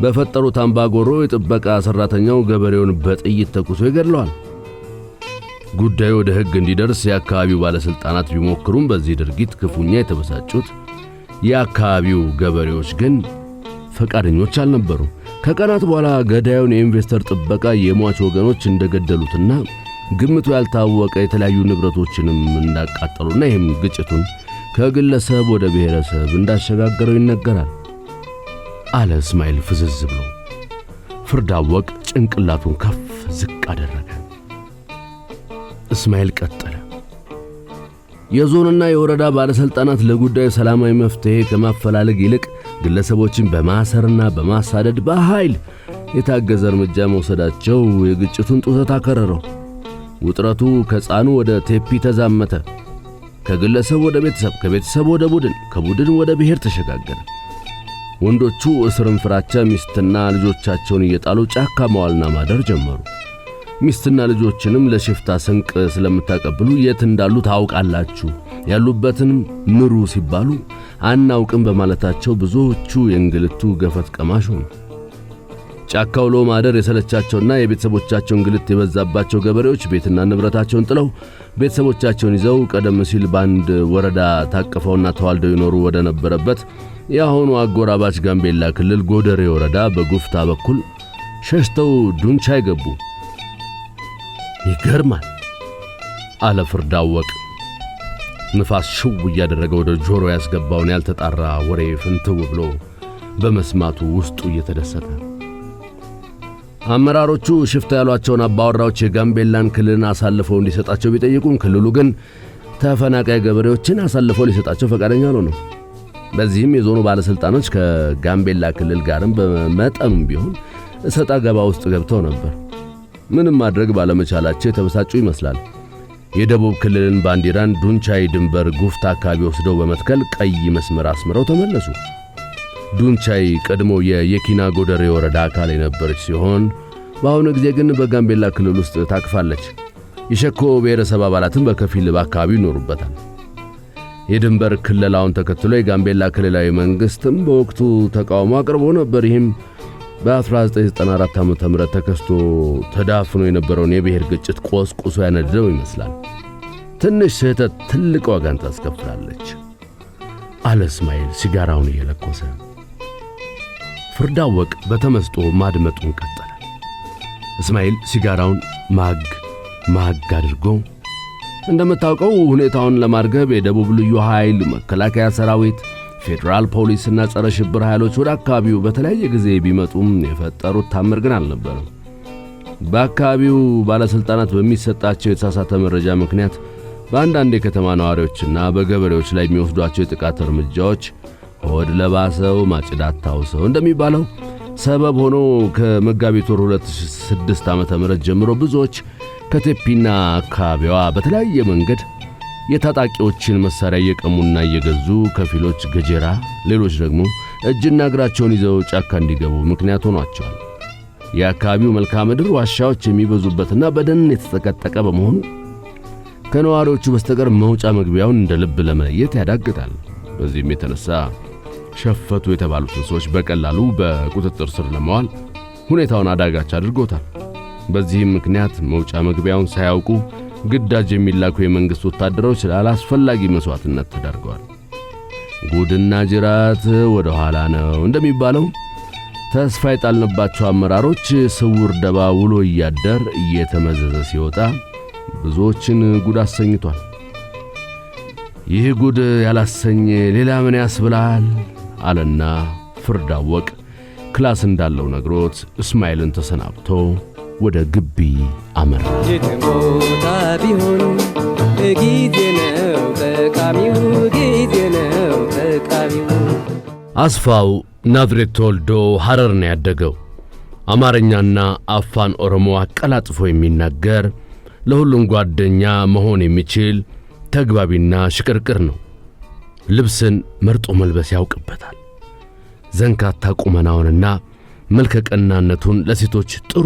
በፈጠሩት አምባጓሮ የጥበቃ ሰራተኛው ገበሬውን በጥይት ተኩሶ ይገድለዋል። ጉዳዩ ወደ ሕግ እንዲደርስ የአካባቢው ባለስልጣናት ቢሞክሩም በዚህ ድርጊት ክፉኛ የተበሳጩት የአካባቢው ገበሬዎች ግን ፈቃደኞች አልነበሩም። ከቀናት በኋላ ገዳዩን የኢንቨስተር ጥበቃ የሟች ወገኖች እንደገደሉትና ግምቱ ያልታወቀ የተለያዩ ንብረቶችንም እንዳቃጠሉና ይህም ግጭቱን ከግለሰብ ወደ ብሔረሰብ እንዳሸጋገረው ይነገራል አለ እስማኤል ፍዝዝ ብሎ። ፍርዳወቅ ጭንቅላቱን ከፍ ዝቅ አደረገ። እስማኤል ቀጠለ። የዞንና የወረዳ ባለስልጣናት ለጉዳዩ ሰላማዊ መፍትሄ ከማፈላለግ ይልቅ ግለሰቦችን በማሰርና በማሳደድ በኃይል የታገዘ እርምጃ መውሰዳቸው የግጭቱን ጡዘት አከረረው። ውጥረቱ ከሕፃኑ ወደ ቴፒ ተዛመተ። ከግለሰብ ወደ ቤተሰብ፣ ከቤተሰብ ወደ ቡድን፣ ከቡድን ወደ ብሔር ተሸጋገረ። ወንዶቹ እስርን ፍራቻ ሚስትና ልጆቻቸውን እየጣሉ ጫካ መዋልና ማደር ጀመሩ። ሚስትና ልጆችንም ለሽፍታ ስንቅ ስለምታቀብሉ የት እንዳሉ ታውቃላችሁ፣ ያሉበትንም ምሩ ሲባሉ አናውቅም በማለታቸው ብዙዎቹ የእንግልቱ ገፈት ቀማሽ ሆኑ። ጫካ ውሎ ማደር የሰለቻቸውና የቤተሰቦቻቸው እንግልት የበዛባቸው ገበሬዎች ቤትና ንብረታቸውን ጥለው ቤተሰቦቻቸውን ይዘው ቀደም ሲል በአንድ ወረዳ ታቅፈውና ተዋልደው ይኖሩ ወደ ነበረበት የአሁኑ አጎራባች ጋምቤላ ክልል ጎደሬ ወረዳ በጉፍታ በኩል ሸሽተው ዱንቻይ ገቡ። ይገርማል አለ ፍርዳወቅ ንፋስ ሽው እያደረገ ወደ ጆሮ ያስገባውን ያልተጣራ ወሬ ፍንትው ብሎ በመስማቱ ውስጡ እየተደሰተ። አመራሮቹ ሽፍታ ያሏቸውን አባወራዎች የጋምቤላን ክልልን አሳልፈው እንዲሰጣቸው ቢጠይቁም ክልሉ ግን ተፈናቃይ ገበሬዎችን አሳልፈው ሊሰጣቸው ፈቃደኛ አልሆነም። በዚህም የዞኑ ባለስልጣኖች ከጋምቤላ ክልል ጋርም በመጠኑም ቢሆን እሰጣ ገባ ውስጥ ገብተው ነበር። ምንም ማድረግ ባለመቻላቸው የተበሳጩ ይመስላል። የደቡብ ክልልን ባንዲራን ዱንቻይ ድንበር ጉፍታ አካባቢ ወስደው በመትከል ቀይ መስመር አስምረው ተመለሱ። ዱንቻይ ቀድሞ የየኪና ጎደሬ ወረዳ አካል የነበረች ሲሆን በአሁኑ ጊዜ ግን በጋምቤላ ክልል ውስጥ ታቅፋለች። የሸኮ ብሔረሰብ አባላትም በከፊል በአካባቢው ይኖሩበታል። የድንበር ክልላውን ተከትሎ የጋምቤላ ክልላዊ መንግስትም በወቅቱ ተቃውሞ አቅርቦ ነበር። ይህም በ1994 ዓ.ም ተከስቶ ተዳፍኖ የነበረውን የብሔር ግጭት ቆስቁሶ ያነደደው ይመስላል። ትንሽ ስህተት ትልቅ ዋጋን ታስከፍላለች አለ እስማኤል ሲጋራውን እየለኮሰ። ፍርዳወቅ በተመስጦ ማድመጡን ቀጠለ። እስማኤል ሲጋራውን ማግ አድርጎ እንደምታውቀው ሁኔታውን ለማርገብ የደቡብ ልዩ ኃይል፣ መከላከያ ሰራዊት፣ ፌዴራል ፖሊስና ጸረ ሽብር ኃይሎች ወደ አካባቢው በተለያየ ጊዜ ቢመጡም የፈጠሩት ታምር ግን አልነበረም። በአካባቢው ባለስልጣናት በሚሰጣቸው የተሳሳተ መረጃ ምክንያት በአንዳንድ የከተማ ነዋሪዎችና በገበሬዎች ላይ የሚወስዷቸው የጥቃት እርምጃዎች ሆድ ለባሰው ማጭዳት ታውሰው እንደሚባለው ሰበብ ሆኖ ከመጋቢት ወር 2006 ዓ.ም ጀምሮ ብዙዎች ከቴፒና አካባቢዋ በተለያየ መንገድ የታጣቂዎችን መሳሪያ እየቀሙና እየገዙ ከፊሎች ገጀራ፣ ሌሎች ደግሞ እጅና እግራቸውን ይዘው ጫካ እንዲገቡ ምክንያት ሆኗቸዋል። የአካባቢው መልክዓ ምድር ዋሻዎች የሚበዙበትና በደን የተጠቀጠቀ በመሆኑ ከነዋሪዎቹ በስተቀር መውጫ መግቢያውን እንደ ልብ ለመለየት ያዳግታል። በዚህም የተነሳ ሸፈቱ የተባሉትን ሰዎች በቀላሉ በቁጥጥር ስር ለማዋል ሁኔታውን አዳጋች አድርጎታል። በዚህም ምክንያት መውጫ መግቢያውን ሳያውቁ ግዳጅ የሚላኩ የመንግስት ወታደሮች ላላስፈላጊ መስዋዕትነት ተዳርገዋል። ጉድና ጅራት ወደ ኋላ ነው እንደሚባለው ተስፋ የጣልንባቸው አመራሮች ስውር ደባ ውሎ እያደር እየተመዘዘ ሲወጣ ብዙዎችን ጉድ አሰኝቷል። ይህ ጉድ ያላሰኘ ሌላ ምን ያስብላል አለና ፍርዳወቅ ክላስ እንዳለው ነግሮት እስማኤልን ተሰናብቶ ወደ ግቢ አመራ። የትሞታ ቢሆን ጊዜ ነው ጠቃሚው፣ ጊዜ ነው ጠቃሚው። አስፋው ናዝሬት ተወልዶ ሐረር ነው ያደገው። አማርኛና አፋን ኦሮሞ አቀላጥፎ የሚናገር ለሁሉም ጓደኛ መሆን የሚችል ተግባቢና ሽቅርቅር ነው። ልብስን መርጦ መልበስ ያውቅበታል። ዘንካታ ቁመናውንና መልከቀናነቱን ለሴቶች ጥሩ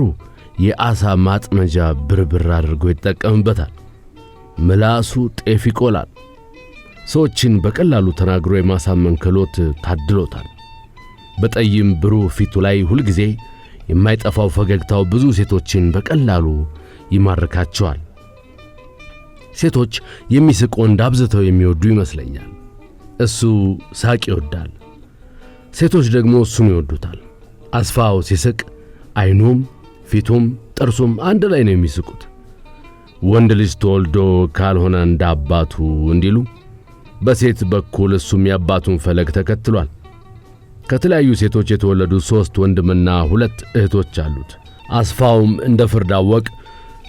የአሳ ማጥመጃ ብርብር አድርጎ ይጠቀምበታል። ምላሱ ጤፍ ይቆላል። ሰዎችን በቀላሉ ተናግሮ የማሳመን ክህሎት ታድሎታል። በጠይም ብሩህ ፊቱ ላይ ሁልጊዜ የማይጠፋው ፈገግታው ብዙ ሴቶችን በቀላሉ ይማርካቸዋል። ሴቶች የሚስቅ ወንድ አብዝተው የሚወዱ ይመስለኛል። እሱ ሳቅ ይወዳል፣ ሴቶች ደግሞ እሱን ይወዱታል። አስፋው ሲስቅ አይኑም ፊቱም ጥርሱም አንድ ላይ ነው የሚስቁት። ወንድ ልጅ ተወልዶ ካልሆነ እንደ አባቱ እንዲሉ በሴት በኩል እሱም የአባቱን ፈለግ ተከትሏል። ከተለያዩ ሴቶች የተወለዱ 3 ወንድምና 2 እህቶች አሉት። አስፋውም እንደ ፍርዳወቅ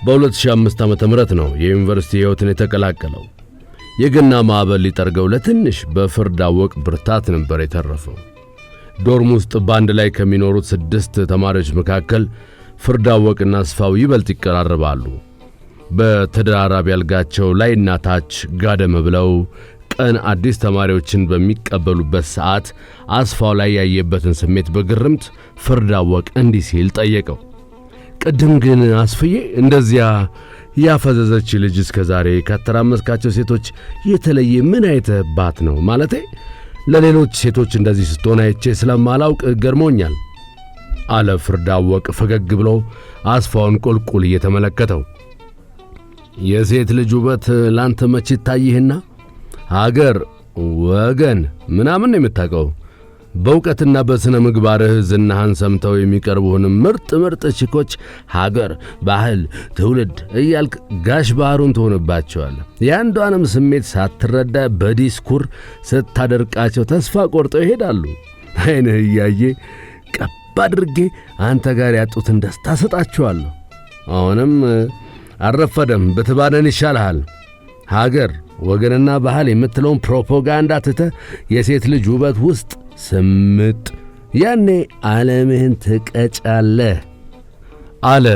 በ2005 ዓ.ም ነው የዩኒቨርሲቲ ሕይወትን የተቀላቀለው። የገና ማዕበል ሊጠርገው ለትንሽ በፍርዳወቅ ብርታት ነበር የተረፈው። ዶርም ውስጥ ባንድ ላይ ከሚኖሩት 6 ተማሪዎች መካከል ፍርዳወቅና አስፋው ይበልጥ ይቀራረባሉ። በተደራራቢ አልጋቸው ላይና ታች ጋደም ብለው ቀን አዲስ ተማሪዎችን በሚቀበሉበት ሰዓት አስፋው ላይ ያየበትን ስሜት በግርምት ፍርዳወቅ እንዲህ ሲል ጠየቀው። ቅድም ግን አስፍዬ እንደዚያ ያፈዘዘች ልጅ እስከ ዛሬ ካተራመስካቸው ሴቶች የተለየ ምን አይተባት ነው? ማለቴ ለሌሎች ሴቶች እንደዚህ ስትሆን አይቼ ስለማላውቅ ገርሞኛል አለ ፍርዳወቅ ፈገግ ብሎ አስፋውን ቁልቁል እየተመለከተው። የሴት ልጅ ውበት ላንተ መች ታይህና ሀገር ወገን ምናምን ነው የምታውቀው? በእውቀትና በስነ ምግባርህ ዝናህን ሰምተው የሚቀርቡህን ምርጥ ቺኮች ሀገር፣ ባህል፣ ትውልድ እያልክ ጋሽ ባህሩን ትሆንባቸዋለህ። የአንዷንም ስሜት ሳትረዳ በዲስኩር ስታደርቃቸው ተስፋ ቆርጠው ይሄዳሉ። አይንህ እያየ ቀብ አድርጌ አንተ ጋር ያጡትን ደስታ ሰጣቸዋለሁ። አሁንም አረፈደም ብትባነን ይሻልሃል። ሀገር ወገንና ባህል የምትለውን ፕሮፓጋንዳ ትተህ የሴት ልጅ ውበት ውስጥ ስምጥ፣ ያኔ ዓለምህን ትቀጫለህ አለ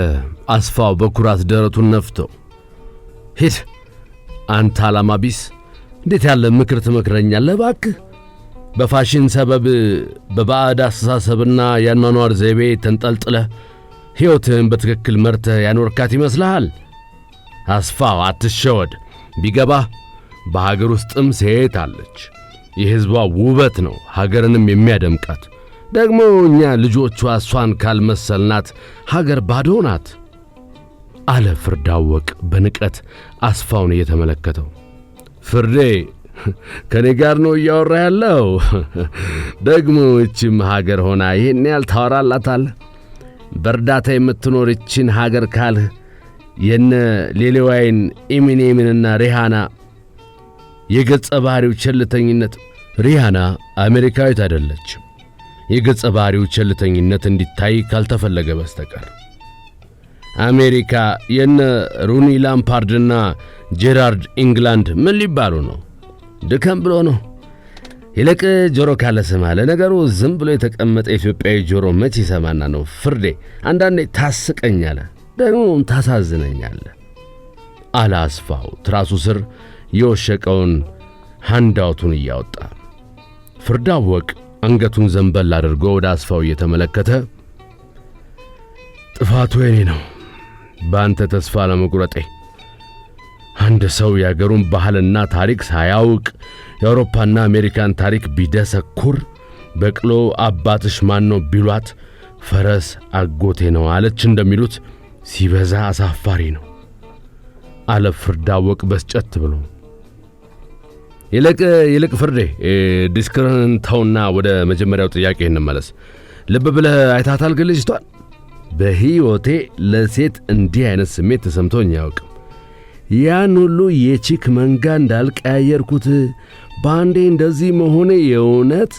አስፋው በኩራት ደረቱን ነፍተው። ሂድ አንተ ዓላማ ቢስ፣ እንዴት ያለ ምክር ትመክረኛለህ እባክህ? በፋሽን ሰበብ በባዕድ አስተሳሰብና የአኗኗር ዘይቤ ተንጠልጥለህ ሕይወትህን በትክክል መርተህ ያኖርካት ይመስልሃል? አስፋው አትሸወድ። ቢገባህ በሀገር ውስጥም ሴት አለች። የሕዝቧ ውበት ነው ሀገርንም የሚያደምቃት። ደግሞ እኛ ልጆቿ እሷን ካልመሰልናት ሀገር ባዶ ናት አለ ፍርዳወቅ በንቀት አስፋውን እየተመለከተው። ፍርዴ ከኔ ጋር ነው እያወራ ያለው? ደግሞ እቺም ሀገር ሆና ይሄን ያህል ታወራላታለህ? በእርዳታ የምትኖር እቺን ሀገር ካልህ የነ ሌሌዋይን ኢሚኔምንና ሪሃና የገጸ ባህሪው ቸልተኝነት። ሪሃና አሜሪካዊት አይደለችም። የገጸ ባህሪው ቸልተኝነት እንዲታይ ካልተፈለገ በስተቀር አሜሪካ የነ ሩኒ ላምፓርድና ጄራርድ ኢንግላንድ ምን ሊባሉ ነው? ድከም ብሎ ነው። ይልቅ ጆሮ ካለ ስማ። ለነገሩ ዝም ብሎ የተቀመጠ ኢትዮጵያዊ ጆሮ መቼ ይሰማና ነው? ፍርዴ አንዳንዴ ታስቀኛለህ፣ ደግሞም ታሳዝነኛለህ አለ አስፋው ትራሱ ስር የወሸቀውን ሃንዳውቱን እያወጣ። ፍርዳወቅ አንገቱን ዘንበል አድርጎ ወደ አስፋው እየተመለከተ ጥፋቱ የኔ ነው በአንተ ተስፋ ለመቁረጤ። አንድ ሰው የአገሩን ባህልና ታሪክ ሳያውቅ የአውሮፓና አሜሪካን ታሪክ ቢደሰኩር በቅሎ አባትሽ ማን ነው ቢሏት ፈረስ አጎቴ ነው አለች እንደሚሉት ሲበዛ አሳፋሪ ነው አለ ፍርዳወቅ በስጨት ብሎ። ይልቅ ፍርዴ ዲስክርን ተውና ወደ መጀመሪያው ጥያቄ እንመለስ። ልብ ብለህ አይታታል ግን ልጅቷን? በሕይወቴ ለሴት እንዲህ አይነት ስሜት ተሰምቶኝ አያውቅም። ያን ሁሉ የቺክ መንጋ እንዳልቀያየርኩት በአንዴ እንደዚህ መሆኔ የእውነት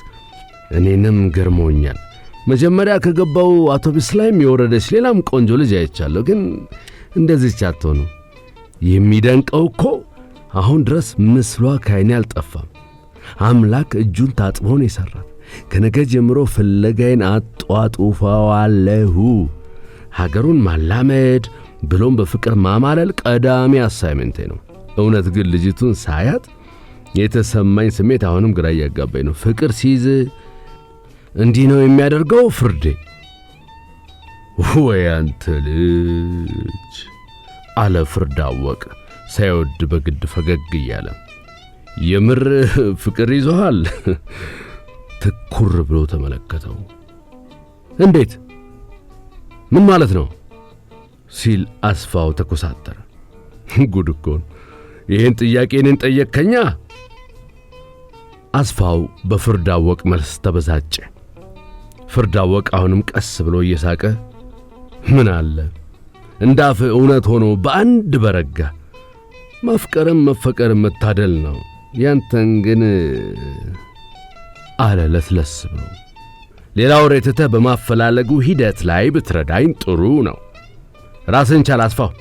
እኔንም ገርሞኛል። መጀመሪያ ከገባው አውቶቡስ ላይም የወረደች ሌላም ቆንጆ ልጅ አይቻለሁ፣ ግን እንደዚህች አትሆንም። የሚደንቀው እኮ አሁን ድረስ ምስሏ ከዓይኔ አልጠፋም። አምላክ እጁን ታጥቦን የሠራት። ከነገ ጀምሮ ፍለጋዬን አጧጡፋዋለሁ። ሀገሩን ማላመድ ብሎም በፍቅር ማማለል ቀዳሚ አሳይመንቴ ነው። እውነት ግን ልጅቱን ሳያት የተሰማኝ ስሜት አሁንም ግራ እያጋባኝ ነው። ፍቅር ሲይዝ እንዲህ ነው የሚያደርገው ፍርዴ? ወይ አንተ ልጅ አለ ፍርዳወቅ ሳይወድ በግድ ፈገግ እያለ። የምር ፍቅር ይዞሃል? ትኩር ብሎ ተመለከተው። እንዴት? ምን ማለት ነው? ሲል አስፋው ተኮሳተረ። ጉድ እኮ ነው። ይህን ጥያቄ እኔን ጠየቅከኛ? አስፋው በፍርድ አወቅ መልስ ተበሳጨ። ፍርድ አወቅ አሁንም ቀስ ብሎ እየሳቀ ምን አለ እንዳፍ እውነት ሆኖ በአንድ በረጋ። ማፍቀርም መፈቀርም መታደል ነው። ያንተን ግን አለ ለስለስ ብሎ። ሌላው ሬትተህ በማፈላለጉ ሂደት ላይ ብትረዳኝ ጥሩ ነው። ራስን ቻል አስፋው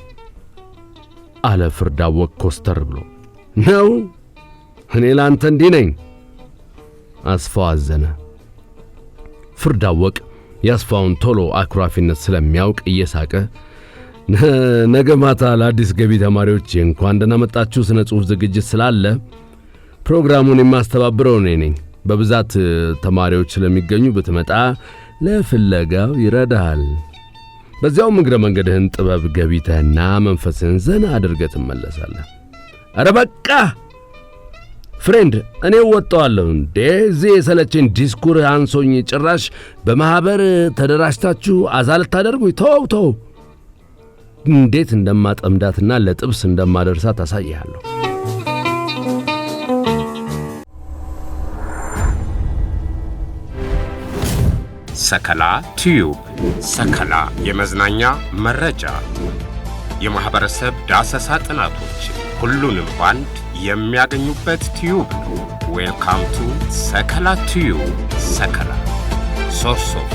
አለ ፍርድ አወቅ ኮስተር ብሎ። ነው እኔ ላንተ እንዲህ ነኝ? አስፋው አዘነ። ፍርድ አወቅ የአስፋውን ቶሎ አኩራፊነት ስለሚያውቅ እየሳቀ ነገ ማታ ለአዲስ ገቢ ተማሪዎች እንኳን ደህና መጣችሁ ስነ ጽሑፍ ዝግጅት ስላለ ፕሮግራሙን የማስተባብረው እኔ ነኝ። በብዛት ተማሪዎች ስለሚገኙ ብትመጣ ለፍለጋው ይረዳሃል። በዚያውም እግረ መንገድህን ጥበብ ገቢተህና መንፈስህን ዘና አድርገህ ትመለሳለህ። ኧረ በቃ ፍሬንድ፣ እኔ ወጣዋለሁ። እዚህ የሰለቸኝ ዲስኩር አንሶኝ ጭራሽ በማኅበር ተደራጅታችሁ አዛል ታደርጉኝ። ተው እንዴት እንደማጠምዳትና ለጥብስ እንደማደርሳት አሳይሃለሁ። ሰከላ ቲዩብ። ሰከላ የመዝናኛ መረጃ፣ የማህበረሰብ ዳሰሳ ጥናቶች ሁሉንም ባንድ የሚያገኙበት ቲዩብ ነው። ዌልካም ቱ ሰከላ ቲዩብ። ሰከላ ሶርስ ኦፍ